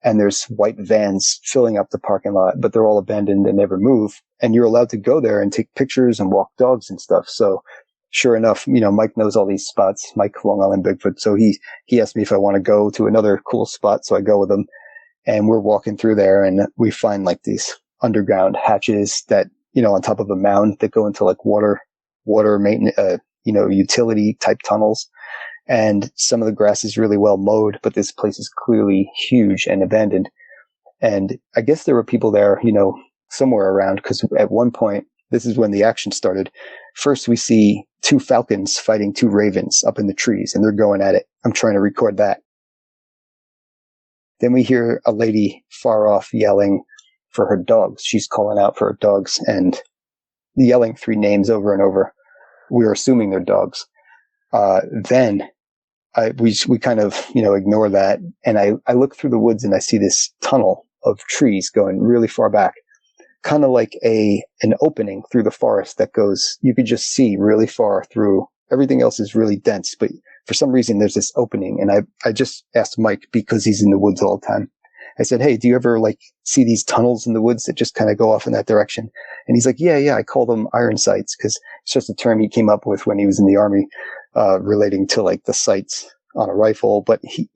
Speaker 4: and there's white vans filling up the parking lot, but they're all abandoned and never move. And you're allowed to go there and take pictures and walk dogs and stuff. So sure enough, Mike knows all these spots, Mike Long Island Bigfoot. So he asked me if I want to go to another cool spot. So I go with him, and we're walking through there, and we find like these underground hatches that, on top of a mound that go into like water maintenance, utility type tunnels. And some of the grass is really well mowed, but this place is clearly huge and abandoned. And I guess there were people there, somewhere around, because at one point, this is when the action started. First, we see 2 falcons fighting 2 ravens up in the trees, and they're going at it. I'm trying to record that. Then we hear a lady far off yelling for her dogs. She's calling out for her dogs and yelling 3 names over and over. We're assuming they're dogs. Then we kind of, ignore that. And I look through the woods, and I see this tunnel of trees going really far back, kind of like an opening through the forest that goes, you could just see really far through. Everything else is really dense, but for some reason there's this opening. And I just asked Mike, because he's in the woods all the time. I said, hey, do you ever like see these tunnels in the woods that just kind of go off in that direction? And he's like, yeah, I call them iron sights, because it's just a term he came up with when he was in the army, relating to like the sights on a rifle, but he,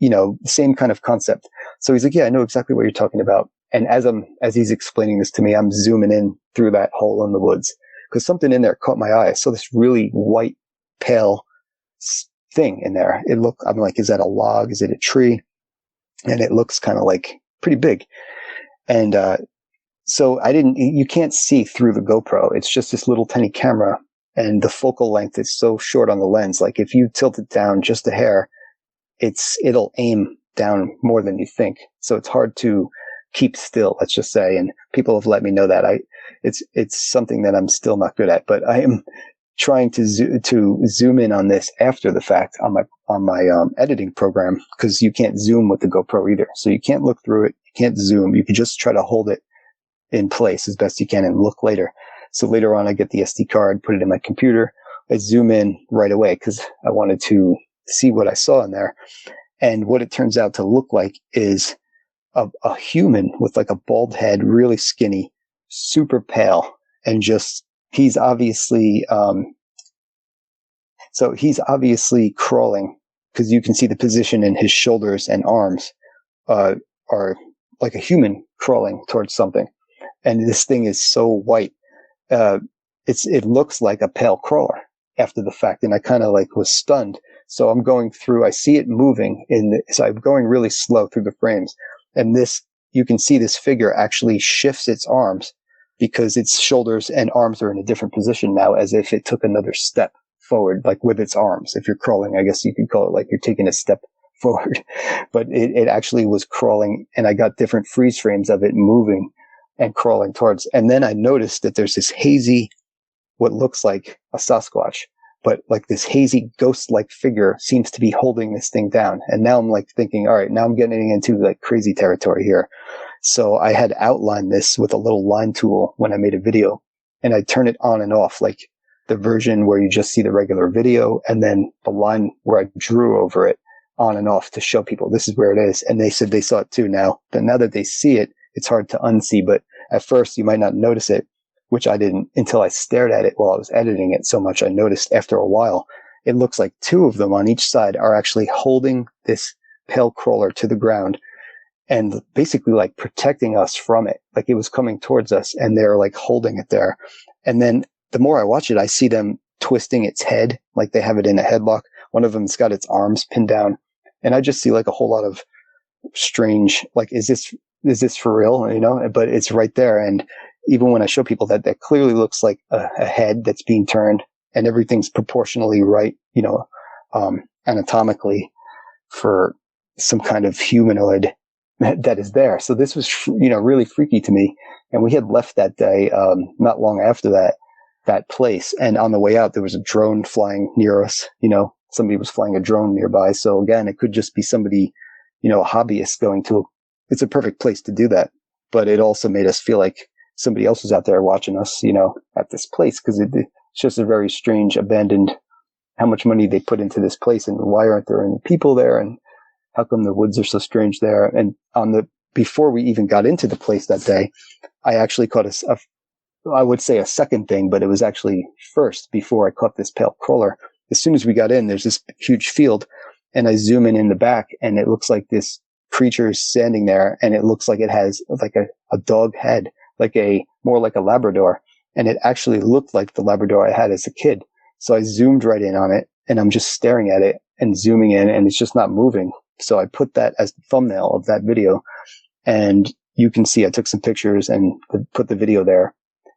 Speaker 4: same kind of concept. So he's like, yeah, I know exactly what you're talking about. And as he's explaining this to me, I'm zooming in through that hole in the woods, because something in there caught my eye. I saw this really white, pale thing in there. I'm like, is that a log? Is it a tree? And it looks kind of like pretty big. And, so you can't see through the GoPro. It's just this little tiny camera, and the focal length is so short on the lens. Like if you tilt it down just a hair, it'll aim down more than you think. So it's hard to keep still, let's just say. And people have let me know that it's something that I'm still not good at, but I am trying to zoom in on this after the fact on my editing program, because you can't zoom with the GoPro either. So you can't look through it. You can't zoom. You can just try to hold it in place as best you can and look later. So later on, I get the SD card, put it in my computer. I zoom in right away because I wanted to see what I saw in there. And what it turns out to look like is a human with like a bald head, really skinny, super pale, and just, he's obviously crawling, because you can see the position in his shoulders and arms are like a human crawling towards something. And this thing is so white. It looks like a pale crawler after the fact. And I kind of like was stunned. So I'm going through, I see it moving so I'm going really slow through the frames. And you can see this figure actually shifts its arms, because its shoulders and arms are in a different position now, as if it took another step forward, like with its arms. If you're crawling, I guess you could call it like you're taking a step forward, but it actually was crawling, and I got different freeze frames of it moving and crawling towards. And then I noticed that there's this hazy, what looks like a Sasquatch, but like this hazy ghost-like figure seems to be holding this thing down. And now I'm like thinking, all right, now I'm getting into like crazy territory here. So I had outlined this with a little line tool when I made a video, and I turn it on and off, like the version where you just see the regular video, and then the line where I drew over it on and off to show people this is where it is. And they said they saw it too now. But now that they see it, it's hard to unsee. But at first you might not notice it, which I didn't until I stared at it while I was editing it so much. I noticed after a while, it looks like two of them on each side are actually holding this pale crawler to the ground and basically like protecting us from it. Like it was coming towards us, and they're like holding it there. And then the more I watch it, I see them twisting its head, like they have it in a headlock. One of them's got its arms pinned down. And I just see like a whole lot of strange, like, is this for real? But it's right there. And even when I show people that clearly looks like a head that's being turned, and everything's proportionally right, anatomically for some kind of humanoid that is there. So this was, really freaky to me. And we had left that day, not long after that place. And on the way out, there was a drone flying near us, somebody was flying a drone nearby. So again, it could just be somebody, a hobbyist going to it's a perfect place to do that. But it also made us feel like somebody else was out there watching us, at this place. Cause it's just a very strange, abandoned, how much money they put into this place, and why aren't there any people there? And how come the woods are so strange there? And before we even got into the place that day, I actually caught I would say a second thing, but it was actually first before I caught this pale crawler. As soon as we got in, there's this huge field, and I zoom in the back, and it looks like this creature is standing there, and it looks like it has like a dog head, more like a Labrador. And it actually looked like the Labrador I had as a kid. So I zoomed right in on it, and I'm just staring at it and zooming in, and it's just not moving. So I put that as the thumbnail of that video, and you can see I took some pictures and put the video there,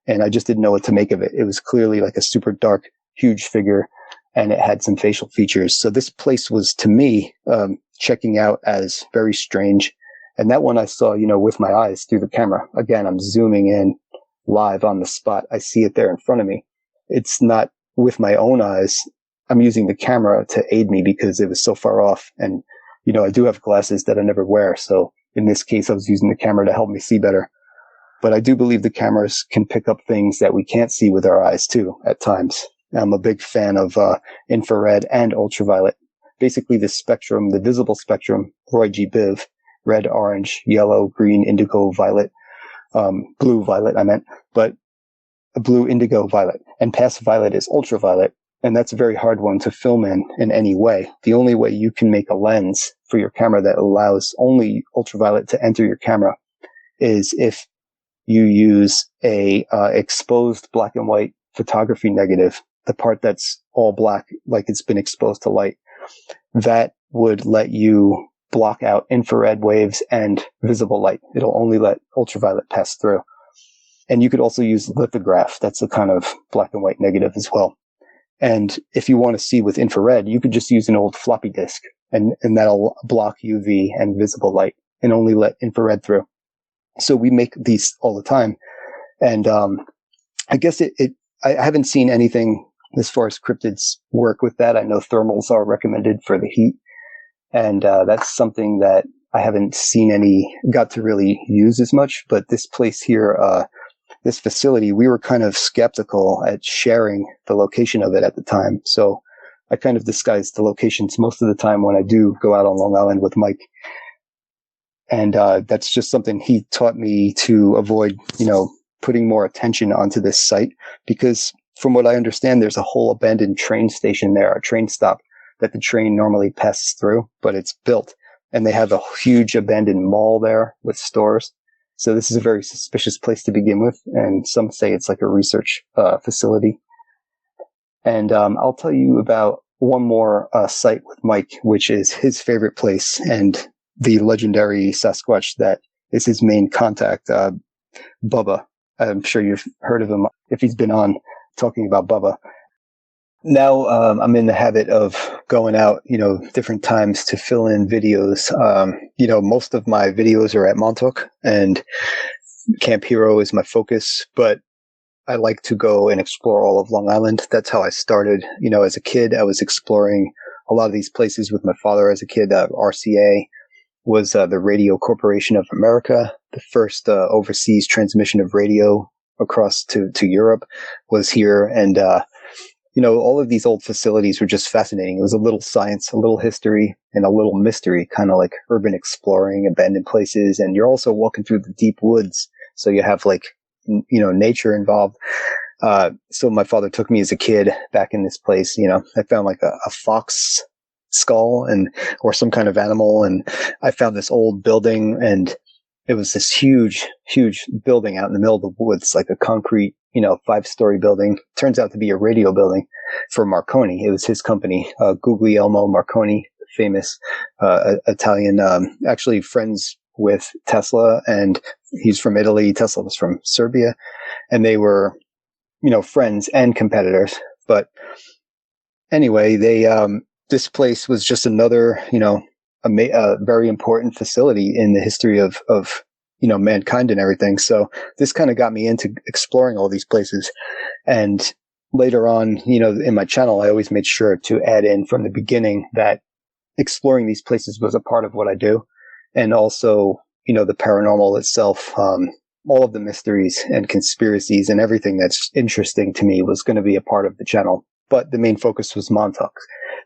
Speaker 4: and I just didn't know what to make of it. It was clearly like a super dark, huge figure, and it had some facial features. So this place was, to me, checking out as very strange. And that one I saw, with my eyes through the camera. Again, I'm zooming in live on the spot. I see it there in front of me. It's not with my own eyes. I'm using the camera to aid me because it was so far off. And, I do have glasses that I never wear. So in this case, I was using the camera to help me see better. But I do believe the cameras can pick up things that we can't see with our eyes too at times. I'm a big fan of infrared and ultraviolet. Basically the spectrum, the visible spectrum, Roy G. Biv, red, orange, yellow, green, indigo, violet, blue, violet, but blue, indigo, violet. And past violet is ultraviolet. And that's a very hard one to film in any way. The only way you can make a lens for your camera that allows only ultraviolet to enter your camera is if you use a exposed black and white photography negative, the part that's all black, like it's been exposed to light. That would let you block out infrared waves and visible light. It'll only let ultraviolet pass through. And you could also use lithograph. That's a kind of black and white negative as well. And if you want to see with infrared, you could just use an old floppy disk and that'll block UV and visible light and only let infrared through. So we make these all the time. And I guess I haven't seen anything as far as cryptids work with that. I know thermals are recommended for the heat. And that's something that I haven't got to really use as much. But this place here, this facility, we were kind of skeptical at sharing the location of it at the time. So I kind of disguised the locations most of the time when I do go out on Long Island with Mike. And that's just something he taught me to avoid, putting more attention onto this site, because from what I understand, there's a whole abandoned train station there, a train stop that the train normally passes through, but it's built. And they have a huge abandoned mall there with stores. So this is a very suspicious place to begin with. And some say it's like a research facility. And I'll tell you about one more site with Mike, which is his favorite place, and the legendary Sasquatch that is his main contact, Bubba. I'm sure you've heard of him if he's been on talking about Bubba. Now I'm in the habit of going out, different times to fill in videos. Most of my videos are at Montauk, and Camp Hero is my focus, but I like to go and explore all of Long Island. That's how I started. As a kid, I was exploring a lot of these places with my father as a kid. RCA was the Radio Corporation of America. The first overseas transmission of radio across to Europe was here. And, all of these old facilities were just fascinating. It was a little science, a little history, and a little mystery, kind of like urban exploring, abandoned places. And you're also walking through the deep woods. So you have nature involved. So my father took me as a kid back in this place. I found like a fox skull or some kind of animal. And I found this old building, and it was this huge, huge building out in the middle of the woods, like a concrete, 5-story building. Turns out to be a radio building for Marconi. It was his company, Guglielmo Marconi, famous Italian, actually friends with Tesla, and he's from Italy. Tesla was from Serbia, and they were, friends and competitors. But anyway, this place was just another, a very important facility in the history of mankind and everything. So this kind of got me into exploring all these places. And later on, in my channel, I always made sure to add in from the beginning that exploring these places was a part of what I do. And also, the paranormal itself, all of the mysteries and conspiracies and everything that's interesting to me was going to be a part of the channel. But the main focus was Montauk.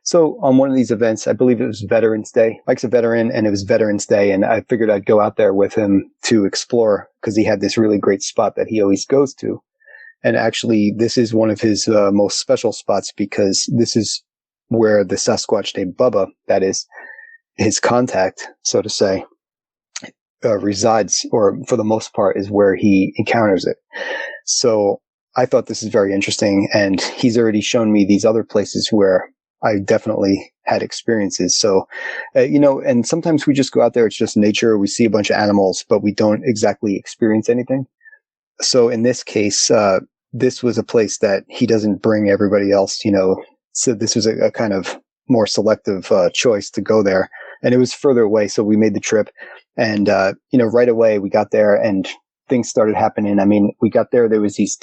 Speaker 4: So on one of these events, I believe it was Veterans Day. Mike's a veteran, and it was Veterans Day, and I figured I'd go out there with him to explore because he had this really great spot that he always goes to. And actually, this is one of his most special spots, because this is where the Sasquatch named Bubba, that is his contact, so to say, resides, or for the most part is where he encounters it. So I thought this is very interesting, and he's already shown me these other places where I definitely had experiences. So, and sometimes we just go out there, it's just nature, we see a bunch of animals, but we don't exactly experience anything. So in this case, this was a place that he doesn't bring everybody else, so this was a kind of more selective choice to go there. And it was further away, so we made the trip. And, right away we got there and things started happening. I mean, we got there was these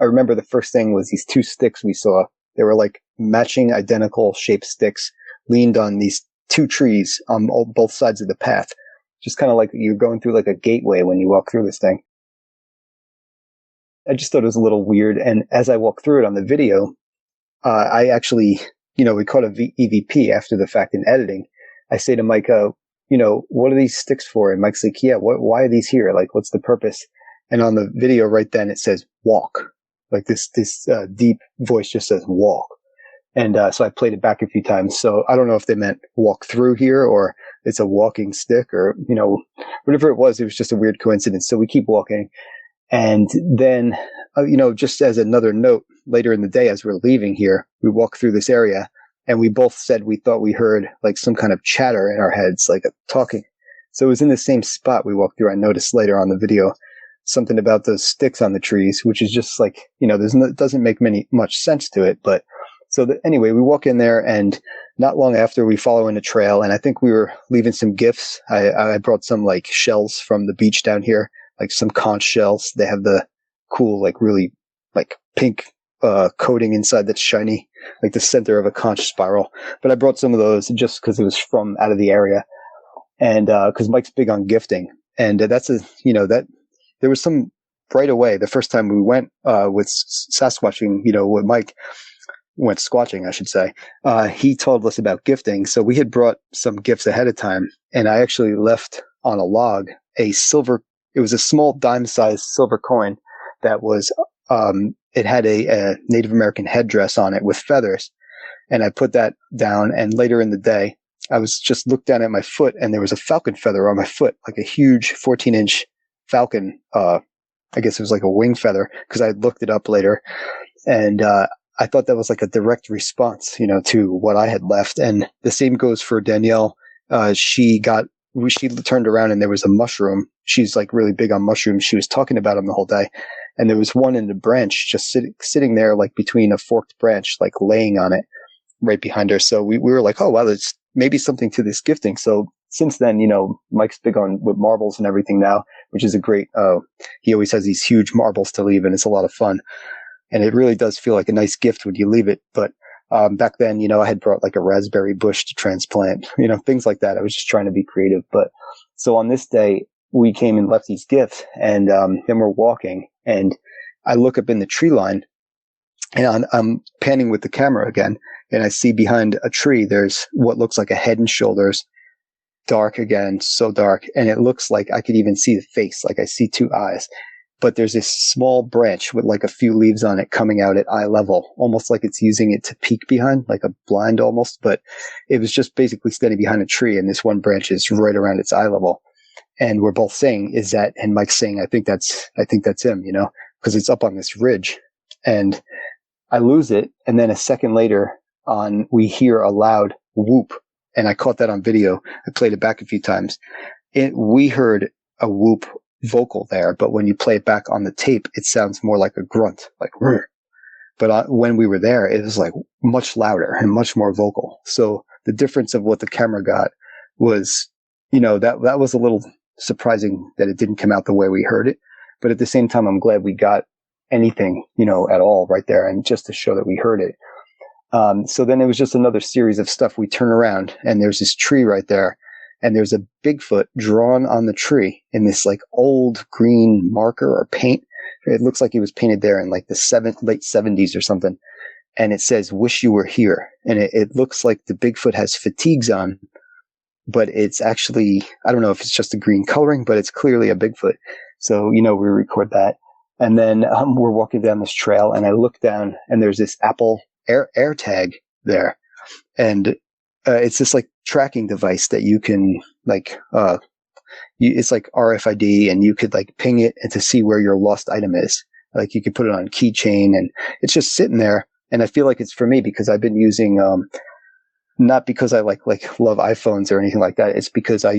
Speaker 4: I remember the first thing was these 2 sticks we saw. They were like matching identical shaped sticks leaned on these 2 trees on both sides of the path. just kind of like you're going through like a gateway when you walk through this thing. I just thought it was a little weird. And as I walked through it on the video, I actually, we caught a EVP after the fact in editing. I say to Mike, what are these sticks for? And Mike's like, yeah, why are these here? Like, what's the purpose? And on the video right then, it says walk. Like this deep voice just says walk. And so I played it back a few times. So I don't know if they meant walk through here or it's a walking stick or, whatever it was just a weird coincidence. So we keep walking. And then, just as another note, later in the day as we're leaving here, we walk through this area and we both said we thought we heard like some kind of chatter in our heads, like a talking. So it was in the same spot we walked through. I noticed later on the video something about those sticks on the trees, which is just like, doesn't make much sense to it. But anyway, we walk in there and not long after we follow in a trail and I think we were leaving some gifts. I brought some like shells from the beach down here, like some conch shells. They have the cool, like really like pink coating inside that's shiny, like the center of a conch spiral. But I brought some of those just because it was from out of the area. And because Mike's big on gifting. And there was some right away, the first time we went with Sasquatching, with Mike went squatching, I should say, he told us about gifting. So we had brought some gifts ahead of time. And I actually left on a log it was a small dime-sized silver coin that was, it had a Native American headdress on it with feathers. And I put that down. And later in the day, I was just looked down at my foot and there was a falcon feather on my foot, like a huge 14-inch falcon. I guess it was like a wing feather because I looked it up later. And, I thought that was like a direct response, to what I had left. And the same goes for Danielle. She turned around and there was a mushroom. She's like really big on mushrooms. She was talking about them the whole day. And there was one in the branch just sitting there like between a forked branch, like laying on it right behind her. So we were like, oh, wow, there's maybe something to this gifting. So since then, Mike's big on with marbles and everything now, which is a great, he always has these huge marbles to leave and it's a lot of fun. And it really does feel like a nice gift when you leave it. But back then, I had brought like a raspberry bush to transplant, things like that. I was just trying to be creative. But so on this day, we came and left these gifts and then we're walking and I look up in the tree line and I'm panning with the camera again. And I see behind a tree, there's what looks like a head and shoulders, dark again, so dark. And it looks like I could even see the face, like I see two eyes. But there's this small branch with like a few leaves on it coming out at eye level, almost like it's using it to peek behind, like a blind almost. But it was just basically standing behind a tree, and this one branch is right around its eye level. And we're both saying, "Is that?" And Mike's saying, "I think that's him," because it's up on this ridge. And I lose it, and then a second later, we hear a loud whoop, and I caught that on video. I played it back a few times. We heard a whoop vocal there, but when you play it back on the tape, it sounds more like a grunt, like "Rrr." But when we were there, it was like much louder and much more vocal. So the difference of what the camera got was, that was a little surprising that it didn't come out the way we heard it. But at the same time, I'm glad we got anything, at all right there, and just to show that we heard it. So then it was just another series of stuff. We turn around and there's this tree right there. And there's a Bigfoot drawn on the tree in this like old green marker or paint. It looks like it was painted there in like the late 70s or something. And it says, "Wish you were here." And it looks like the Bigfoot has fatigues on, but it's actually, I don't know if it's just a green coloring, but it's clearly a Bigfoot. So, we record that. And then we're walking down this trail and I look down and there's this Apple air tag there. And it's this like tracking device that you can like, it's like RFID and you could like ping it and to see where your lost item is. Like you could put it on a keychain and it's just sitting there. And I feel like it's for me because I've been using, not because I like love iPhones or anything like that. It's because I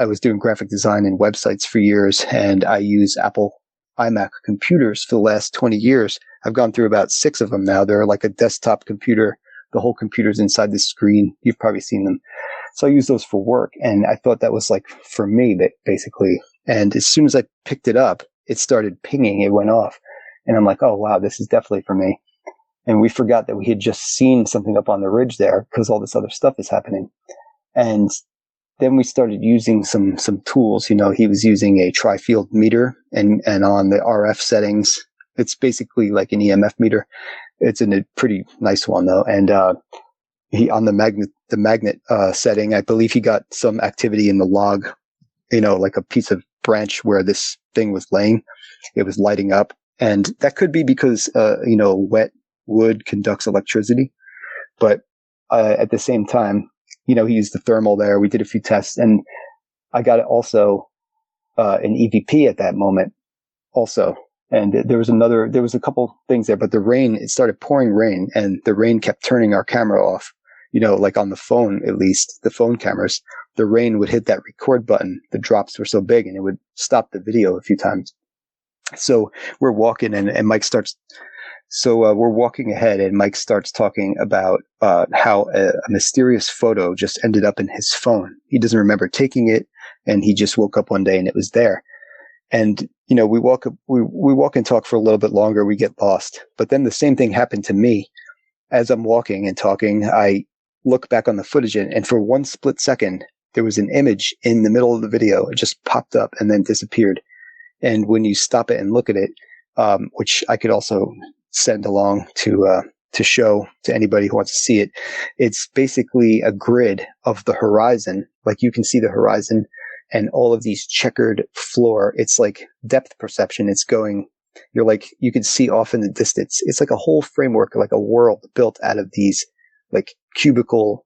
Speaker 4: was doing graphic design and websites for years and I use Apple iMac computers for the last 20 years. I've gone through about 6 of them now. They're like a desktop computer. The whole computer's inside the screen. You've probably seen them. So I use those for work. And I thought that was like for me, basically. And as soon as I picked it up, it started pinging. It went off. And I'm like, oh, wow, this is definitely for me. And we forgot that we had just seen something up on the ridge there because all this other stuff is happening. And then we started using some tools. You know, he was using a tri-field meter, and on the RF settings, it's basically like an EMF meter. It's a pretty nice one though. And he on the magnet setting, I believe he got some activity in the log. You know, like a piece of branch where this thing was laying, it was lighting up, and that could be because you know, wet wood conducts electricity. But at the same time, you know, he used the thermal there. We did a few tests, and I got also an EVP at that moment also. And there was a couple things there, but the rain, it started pouring rain, and the rain kept turning our camera off. You know, like on the phone, at least the phone cameras, the rain would hit that record button. The drops were so big, and it would stop the video a few times. So we're walking, and Mike starts. So we're walking ahead, and Mike starts talking about how a mysterious photo just ended up in his phone. He doesn't remember taking it, and he just woke up one day and it was there. And you know, we walk and talk for a little bit longer. We get lost, but then the same thing happened to me. As I'm walking and talking, I look back on the footage, and for one split second, there was an image in the middle of the video. It just popped up and then disappeared. And when you stop it and look at it, which I could also send along to show to anybody who wants to see it, it's basically a grid of the horizon. Like you can see the horizon and all of these checkered floor. It's like depth perception. It's going, you can see off in the distance. It's like a whole framework, like a world built out of these like cubical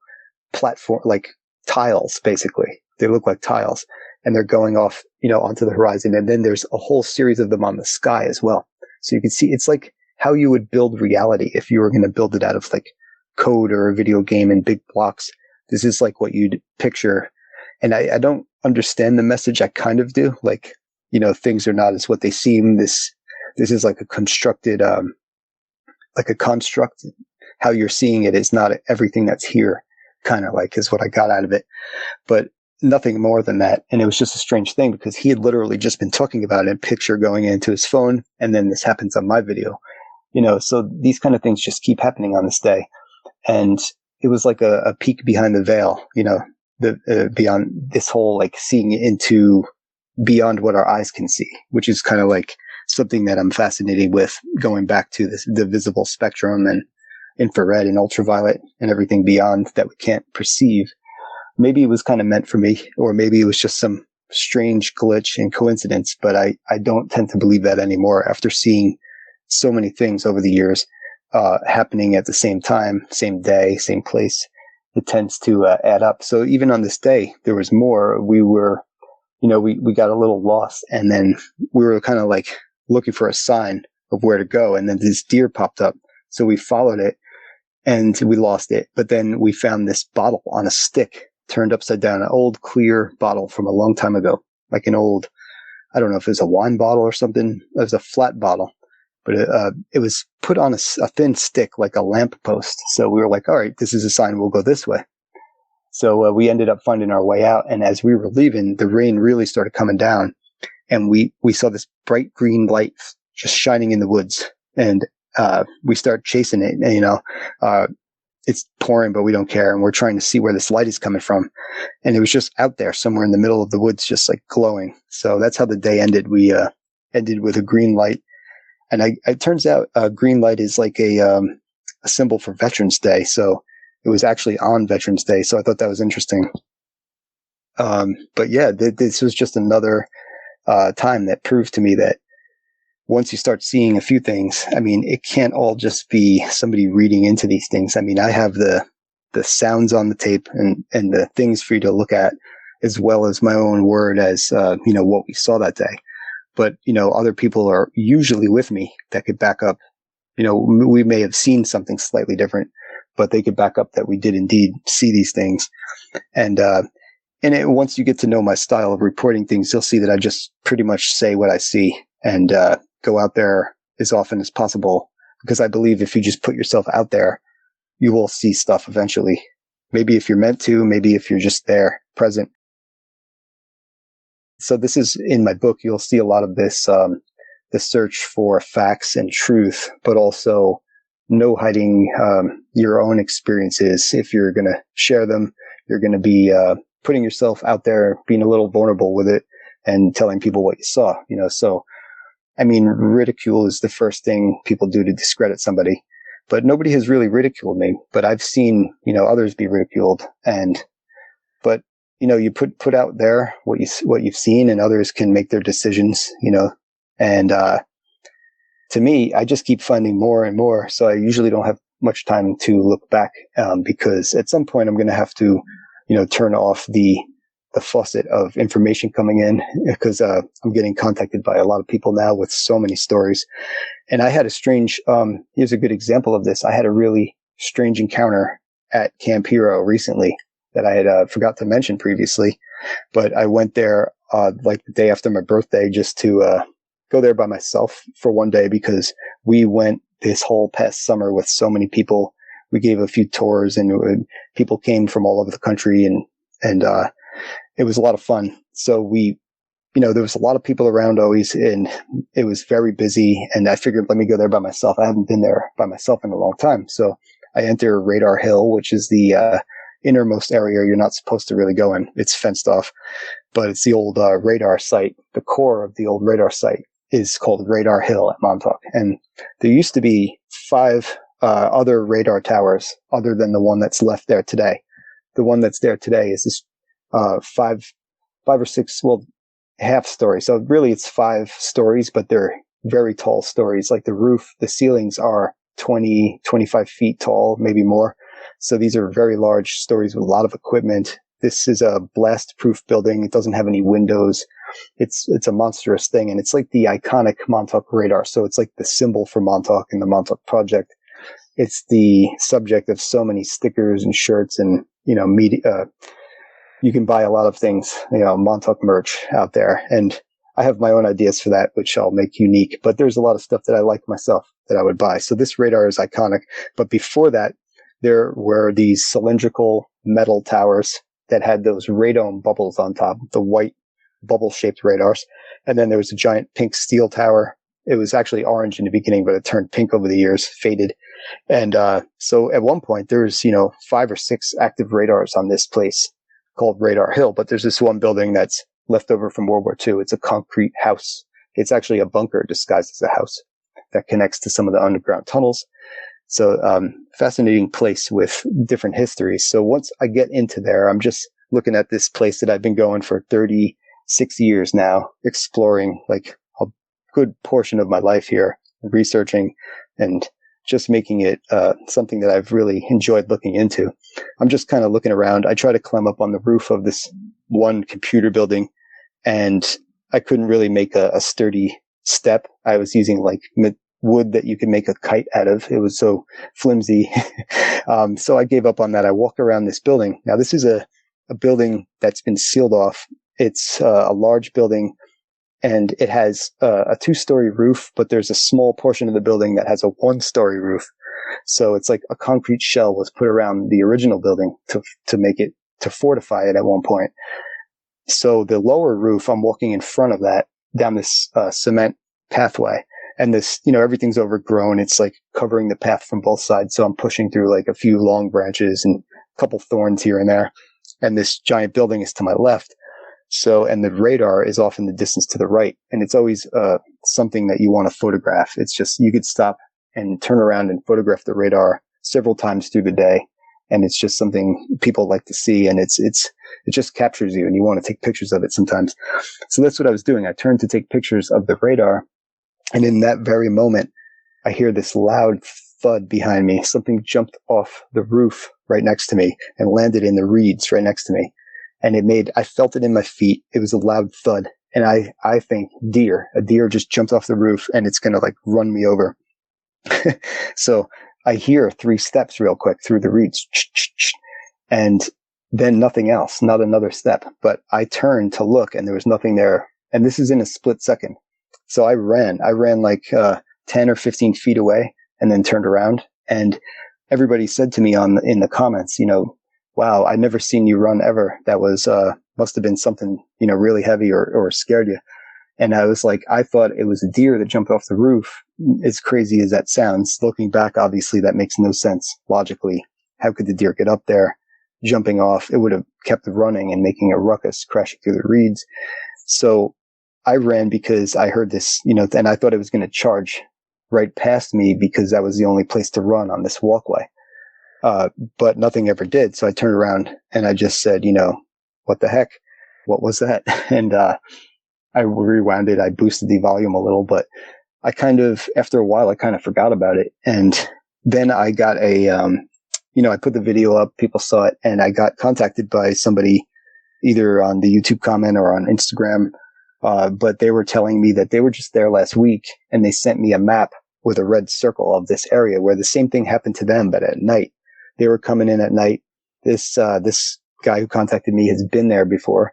Speaker 4: platform, like tiles, basically. They look like tiles, and they're going off, you know, onto the horizon. And then there's a whole series of them on the sky as well. So you can see it's like how you would build reality if you were going to build it out of like code or a video game in big blocks. This is like what you'd picture. And I don't understand the message. I kind of do. Like, you know, things are not as what they seem. This is like a constructed, like a construct. How you're seeing it is not everything that's here, kind of like is what I got out of it, but nothing more than that. And it was just a strange thing because he had literally just been talking about it, a picture going into his phone, and then this happens on my video, you know. So these kind of things just keep happening on this day, and it was like a peek behind the veil, you know, the beyond this whole like seeing into beyond what our eyes can see, which is kind of like something that I'm fascinated with, going back to the visible spectrum and infrared and ultraviolet and everything beyond that we can't perceive. Maybe it was kind of meant for me, or maybe it was just some strange glitch and coincidence, but I don't tend to believe that anymore after seeing so many things over the years happening at the same time, same day, same place. It tends to add up. So even on this day, there was more. We were, you know, we got a little lost, and then we were kind of like looking for a sign of where to go, and then this deer popped up. So we followed it, and we lost it. But then we found this bottle on a stick, turned upside down, an old clear bottle from a long time ago, like an old, I don't know if it was a wine bottle or something. It was a flat bottle, but it was put on a thin stick, like a lamp post. So we were like, all right, this is a sign, we'll go this way. So we ended up finding our way out. And as we were leaving, the rain really started coming down, and we saw this bright green light just shining in the woods. And we start chasing it, and, you know, it's pouring, but we don't care. And we're trying to see where this light is coming from. And it was just out there somewhere in the middle of the woods, just like glowing. So that's how the day ended. We, ended with a green light. And it turns out a green light is like a symbol for Veterans Day. So it was actually on Veterans Day. So I thought that was interesting. But yeah, this was just another, time that proved to me that once you start seeing a few things, I mean, it can't all just be somebody reading into these things. I mean, I have the sounds on the tape and the things for you to look at, as well as my own word as, you know, what we saw that day. But, you know, other people are usually with me that could back up, you know, we may have seen something slightly different, but they could back up that we did indeed see these things. And once you get to know my style of reporting things, you'll see that I just pretty much say what I see and, go out there as often as possible, because I believe if you just put yourself out there, you will see stuff eventually. Maybe if you're meant to, maybe if you're just there, present. So this is in my book. You'll see a lot of this, the search for facts and truth, but also no hiding, your own experiences. If you're going to share them, you're going to be, putting yourself out there, being a little vulnerable with it and telling people what you saw, so, I mean, ridicule is the first thing people do to discredit somebody, but nobody has really ridiculed me, but I've seen, others be ridiculed but you put out there what you've seen, and others can make their decisions, and, to me, I just keep finding more and more. So I usually don't have much time to look back, because at some point I'm going to have to, turn off the faucet of information coming in, because, I'm getting contacted by a lot of people now with so many stories. And I had a strange, here's a good example of this. I had a really strange encounter at Camp Hero recently that I had forgot to mention previously, but I went there, like the day after my birthday just to, go there by myself for one day, because we went this whole past summer with so many people. We gave a few tours, and people came from all over the country, and it was a lot of fun. So there was a lot of people around always, and it was very busy, and I figured, let me go there by myself. I haven't been there by myself in a long time. So I enter Radar Hill, which is the, innermost area you're not supposed to really go in. It's fenced off, but it's the old, radar site. The core of the old radar site is called Radar Hill at Montauk. And there used to be 5 other radar towers other than the one that's left there today. The one that's there today is this 5 or 6, well, half story. So really it's 5 stories, but they're very tall stories. Like the roof, the ceilings are 20, 25 feet tall, maybe more. So these are very large stories with a lot of equipment. This is a blast-proof building. It doesn't have any windows. It's a monstrous thing, and it's like the iconic Montauk radar. So it's like the symbol for Montauk and the Montauk Project. It's the subject of so many stickers and shirts, and media. You can buy a lot of things, Montauk merch out there, and I have my own ideas for that, which I'll make unique. But there's a lot of stuff that I like myself that I would buy. So this radar is iconic. But before that, there were these cylindrical metal towers that had those radome bubbles on top, the white bubble-shaped radars. And then there was a giant pink steel tower. It was actually orange in the beginning, but it turned pink over the years, faded. And so at one point, there's 5 or 6 active radars on this place called Radar Hill. But there's this one building that's left over from World War II. It's a concrete house. It's actually a bunker disguised as a house that connects to some of the underground tunnels. So fascinating place with different histories. So once I get into there, I'm just looking at this place that I've been going for 36 years now, exploring like a good portion of my life here, researching and just making it something that I've really enjoyed looking into. I'm just kind of looking around. I try to climb up on the roof of this one computer building, and I couldn't really make a sturdy step. I was using like wood that you could make a kite out of. It was so flimsy. So I gave up on that. I walk around this building. Now, this is a building that's been sealed off. It's a large building, and it has a 2-story roof, but there's a small portion of the building that has a 1-story roof. So it's like a concrete shell was put around the original building to make it, to fortify it at one point. So the lower roof, I'm walking in front of that down this cement pathway. And this, everything's overgrown. It's like covering the path from both sides. So I'm pushing through like a few long branches and a couple thorns here and there. And this giant building is to my left. So, and the radar is off in the distance to the right. And it's always something that you want to photograph. It's just, you could stop and turn around and photograph the radar several times through the day. And it's just something people like to see. And it just captures you, and you want to take pictures of it sometimes. So that's what I was doing. I turned to take pictures of the radar. And in that very moment, I hear this loud thud behind me. Something jumped off the roof right next to me and landed in the reeds right next to me. And I felt it in my feet. It was a loud thud. And I think a deer just jumped off the roof, and it's going to like run me over. So I hear 3 steps real quick through the reeds. And then nothing else, not another step. But I turned to look, and there was nothing there. And this is in a split second. So I ran like 10 or 15 feet away, and then turned around. And everybody said to me in the comments, wow, I'd never seen you run ever. That was must have been something really heavy or scared you. And I was like, I thought it was a deer that jumped off the roof. As crazy as that sounds, looking back, obviously that makes no sense logically. How could the deer get up there? jumping off, it would have kept running and making a ruckus, crashing through the reeds. So I ran because I heard this, and I thought it was going to charge right past me because that was the only place to run on this walkway. But nothing ever did. So I turned around and I just said, what the heck? What was that? And I rewound it. I boosted the volume a little, but after a while, I kind of forgot about it. And then I got I put the video up, people saw it, and I got contacted by somebody either on the YouTube comment or on Instagram. But they were telling me that they were just there last week and they sent me a map with a red circle of this area where the same thing happened to them, but at night. They were coming in at night. This guy who contacted me has been there before,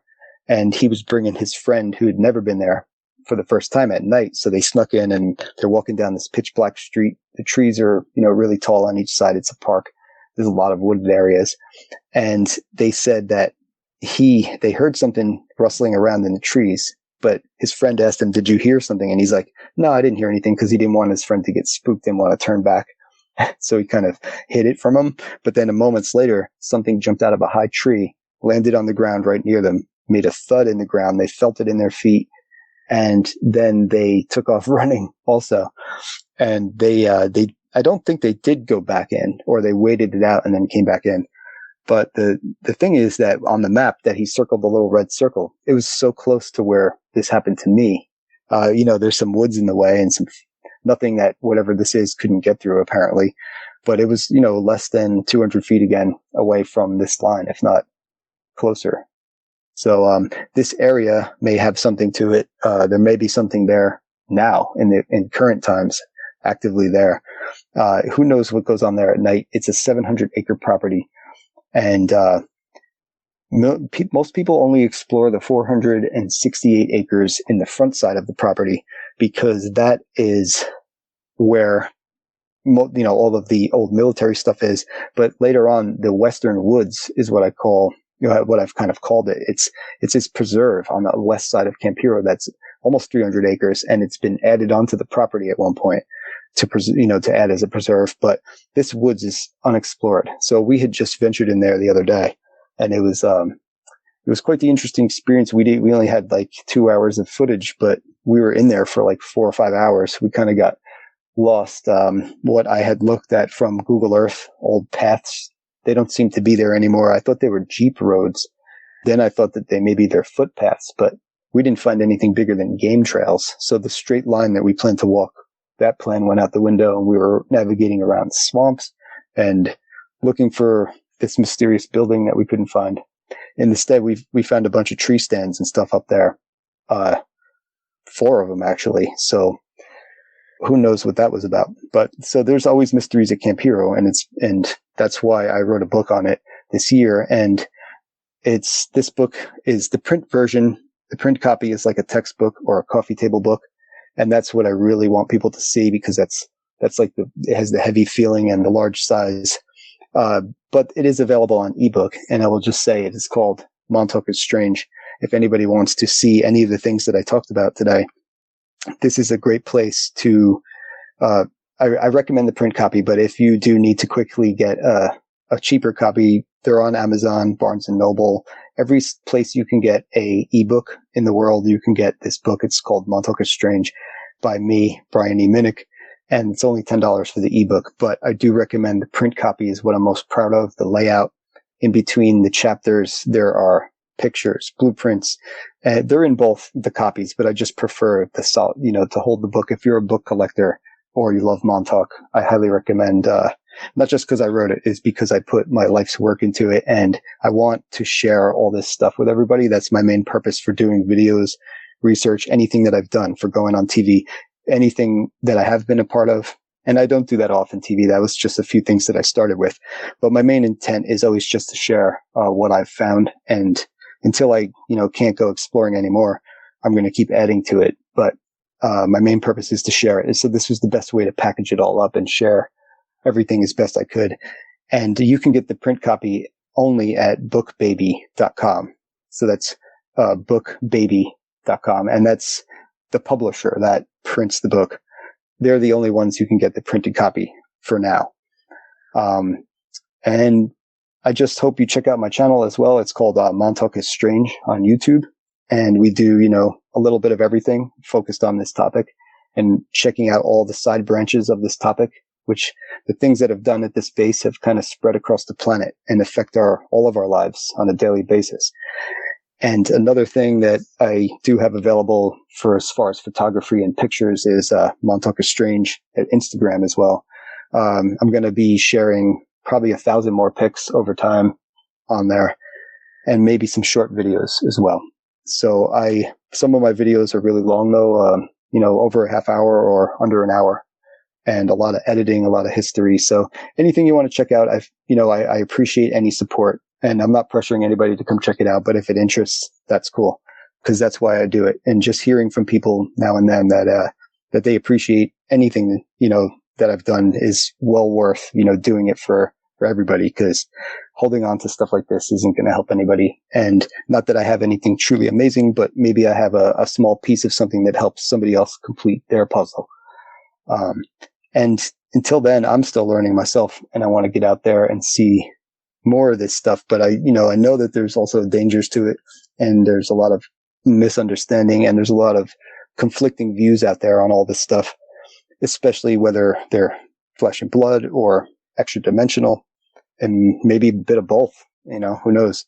Speaker 4: and he was bringing his friend who had never been there for the first time at night. So they snuck in and they're walking down this pitch black street. The trees are, really tall on each side. It's a park. There's a lot of wooded areas. And they said that they heard something rustling around in the trees, but his friend asked him, "Did you hear something?" And he's like, "No, I didn't hear anything," because he didn't want his friend to get spooked, didn't want to turn back. So he kind of hid it from him. But then moments later, something jumped out of a high tree, landed on the ground right near them, made a thud in the ground. They felt it in their feet. And then they took off running also. And I don't think they did go back in, or they waited it out and then came back in. But the thing is that on the map that he circled the little red circle, it was so close to where this happened to me. There's some woods in the way and nothing that whatever this is couldn't get through apparently. But it was, less than 200 feet again away from this line, if not closer. So, this area may have something to it. There may be something there now in current times actively there. Who knows what goes on there at night? It's a 700-acre property. And, most people only explore the 468 acres in the front side of the property because that is where, all of the old military stuff is. But later on, the Western Woods is what I call, what I've kind of called it. It's this preserve on the west side of Camp Hero that's almost 300 acres, and it's been added onto the property at one point to add as a preserve. But this woods is unexplored. So we had just ventured in there the other day, and it was quite the interesting experience. We only had like 2 hours of footage, but we were in there for like 4 or 5 hours. We kind of got lost. What I had looked at from Google Earth, old paths, they don't seem to be there anymore. I thought they were Jeep roads. Then I thought that maybe they're footpaths, but we didn't find anything bigger than game trails. So the straight line that we planned to walk, that plan went out the window, and we were navigating around swamps and looking for this mysterious building that we couldn't find. And instead, we found a bunch of tree stands and stuff up there. 4 of them actually. So who knows what that was about? But so there's always mysteries at Camp Hero, and that's why I wrote a book on it this year. And this book is the print version. The print copy is like a textbook or a coffee table book. And that's what I really want people to see, because that's like it has the heavy feeling and the large size. But it is available on ebook, and I will just say it is called Montauk is Strange. If anybody wants to see any of the things that I talked about today, this is a great place to, I recommend the print copy, but if you do need to quickly get a cheaper copy, they're on Amazon, Barnes and Noble, every place you can get a ebook in the world, you can get this book. It's called Montauk is Strange by me, Brian E. Minnick, and it's only $10 for the ebook. But I do recommend the print copy is what I'm most proud of. The layout in between the chapters, there are pictures, blueprints. They're in both the copies, but I just prefer to hold the book. If you're a book collector or you love Montauk, I highly recommend, not just because I wrote it, is because I put my life's work into it, and I want to share all this stuff with everybody. That's my main purpose for doing videos, research, anything that I've done, for going on TV, anything that I have been a part of. And I don't do that often TV. That was just a few things that I started with. But my main intent is always just to share what I've found. And until I, can't go exploring anymore, I'm going to keep adding to it. But my main purpose is to share it. So this was the best way to package it all up and share everything as best I could. And you can get the print copy only at bookbaby.com. So that's bookbaby.com. And that's the publisher that prints the book. They're the only ones who can get the printed copy for now. And I just hope you check out my channel as well. It's called Montauk is Strange on YouTube. And we do, a little bit of everything focused on this topic and checking out all the side branches of this topic, which the things that have done at this base have kind of spread across the planet and affect all of our lives on a daily basis. And another thing that I do have available for as far as photography and pictures is Montauk is Strange at Instagram as well. I'm going to be sharing probably 1,000 more pics over time on there, and maybe some short videos as well. So some of my videos are really long though, over a half hour or under an hour, and a lot of editing, a lot of history. So anything you want to check out, I appreciate any support, and I'm not pressuring anybody to come check it out, but if it interests, that's cool, because that's why I do it. And just hearing from people now and then that they appreciate anything, that I've done is well worth, doing it for everybody, because holding on to stuff like this isn't going to help anybody. And not that I have anything truly amazing, but maybe I have a small piece of something that helps somebody else complete their puzzle. And until then, I'm still learning myself, and I want to get out there and see more of this stuff. But I know that there's also dangers to it, and there's a lot of misunderstanding, and there's a lot of conflicting views out there on all this stuff, especially whether they're flesh and blood or extra dimensional, and maybe a bit of both, who knows?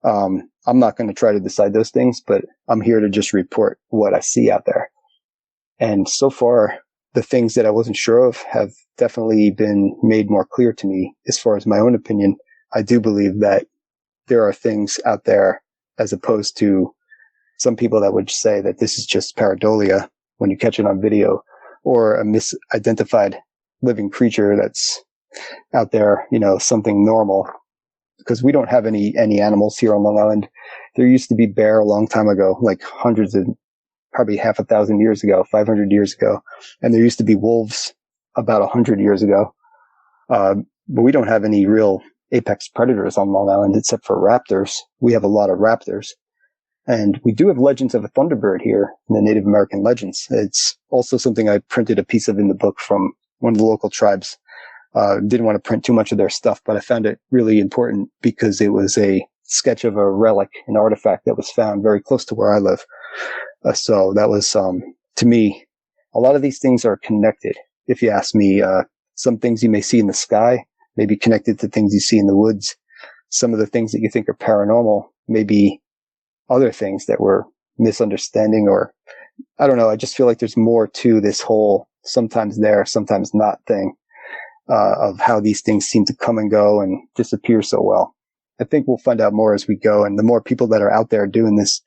Speaker 4: I'm not going to try to decide those things, but I'm here to just report what I see out there. And so far, the things that I wasn't sure of have definitely been made more clear to me. As far as my own opinion, I do believe that there are things out there, as opposed to some people that would say that this is just pareidolia when you catch it on video, or a misidentified living creature that's out there, something normal. Because we don't have any animals here on Long Island. There used to be bear a long time ago, like probably 1,000 years ago, 500 years ago. And there used to be wolves about 100 years ago. But we don't have any real apex predators on Long Island except for raptors. We have a lot of raptors. And we do have legends of a thunderbird here in the Native American legends. It's also something I printed a piece of in the book from one of the local tribes. Didn't want to print too much of their stuff, but I found it really important because it was a sketch of a relic, an artifact that was found very close to where I live. So that was, to me, a lot of these things are connected. If you ask me, some things you may see in the sky may be connected to things you see in the woods. Some of the things that you think are paranormal may be other things that we're misunderstanding, or I don't know. I just feel like there's more to this whole sometimes there, sometimes not thing. Of how these things seem to come and go and disappear so well. I think we'll find out more as we go. And the more people that are out there doing this,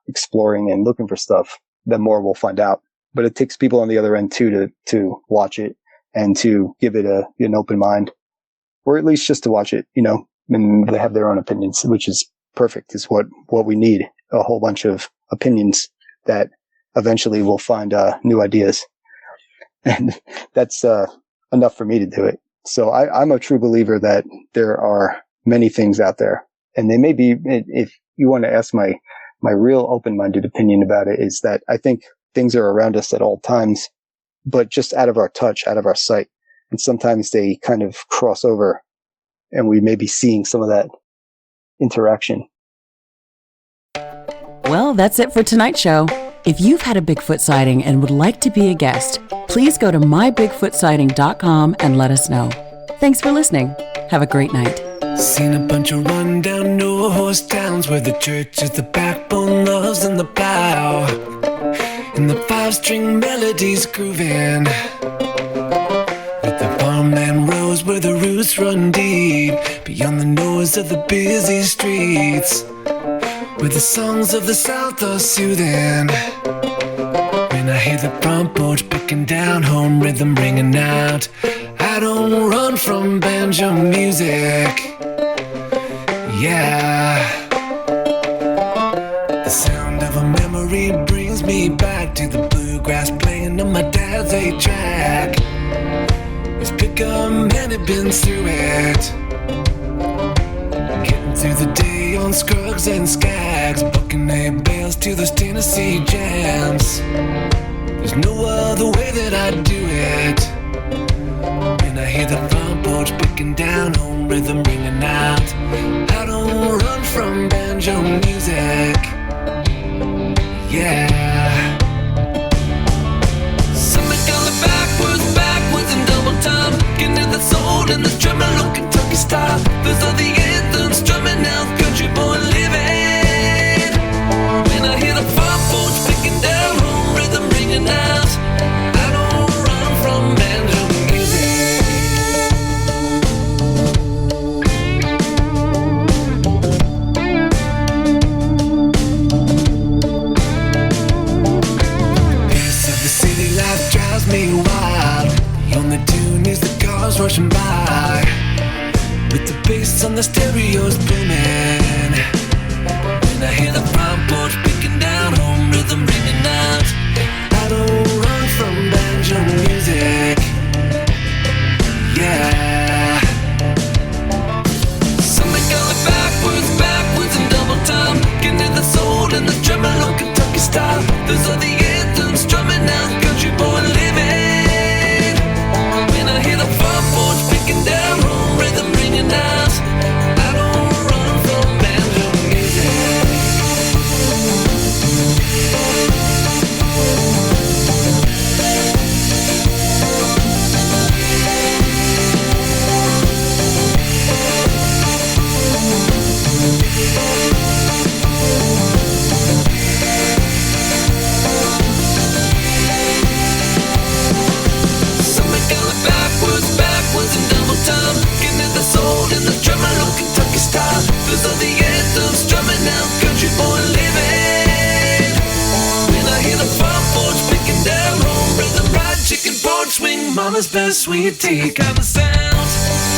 Speaker 4: exploring and looking for stuff, the more we'll find out. But it takes people on the other end too to watch it and to give it an open mind, or at least just to watch it, and they have their own opinions, which is perfect, is what we need. A whole bunch of opinions that eventually will find new ideas. And that's enough for me to do it. So I'm a true believer that there are many things out there, and they may be, if you want to ask my real open-minded opinion about it, is that I think things are around us at all times, but just out of our touch, out of our sight. And sometimes they kind of cross over, and we may be seeing some of that interaction.
Speaker 5: Well, that's it for tonight's show. If you've had a Bigfoot sighting and would like to be a guest, please go to mybigfootsighting.com and let us know. Thanks for listening. Have a great night.
Speaker 2: Seen a bunch of rundown no-horse towns where the church is the backbone, loves and the plow, and the five-string melodies grooving, with the farmland rows where the roots run deep, beyond the noise of the busy streets, where the songs of the South are soothing. When I hear the front porch picking down, home rhythm ringing out, I don't run from banjo music. Yeah. The sound of a memory brings me back to the bluegrass playing on my dad's 8-track. It's pick 'em and it been through it, getting through the day on Scruggs and Skags, booking A bales to those Tennessee jams. There's no other way that I do it. When I I hear the front porch picking down home rhythm ringing out. I don't run from banjo music. Yeah. Something coming backwards and double time. Getting to the soul and the drummer look Kentucky style. Those are the anthems drumming out country boy living. When I hear the front porch picking down home rhythm ringing out. I don't run from banjo music. Pace of the city life drives me wild. The only tune is the cars rushing by, with the bass on the stereos booming. When I hear the front porch picking down home rhythm ringing out. I don't run from banjo music. Yeah. Something going backwards and double time. Getting to the soul and the drummer low Kentucky style. Those are the anthems drumming out country boy living. When I hear the front porch picking down home rhythm ringing out. I don't run from banjo music. Something going backwards and double time. Getting to the soul and the drummer low Kentucky style. Those are the anthems drumming out country boy living. When I hear the front porch picking down home rhythm, fried chicken porch swing, mama's best sweet tea kind of sound.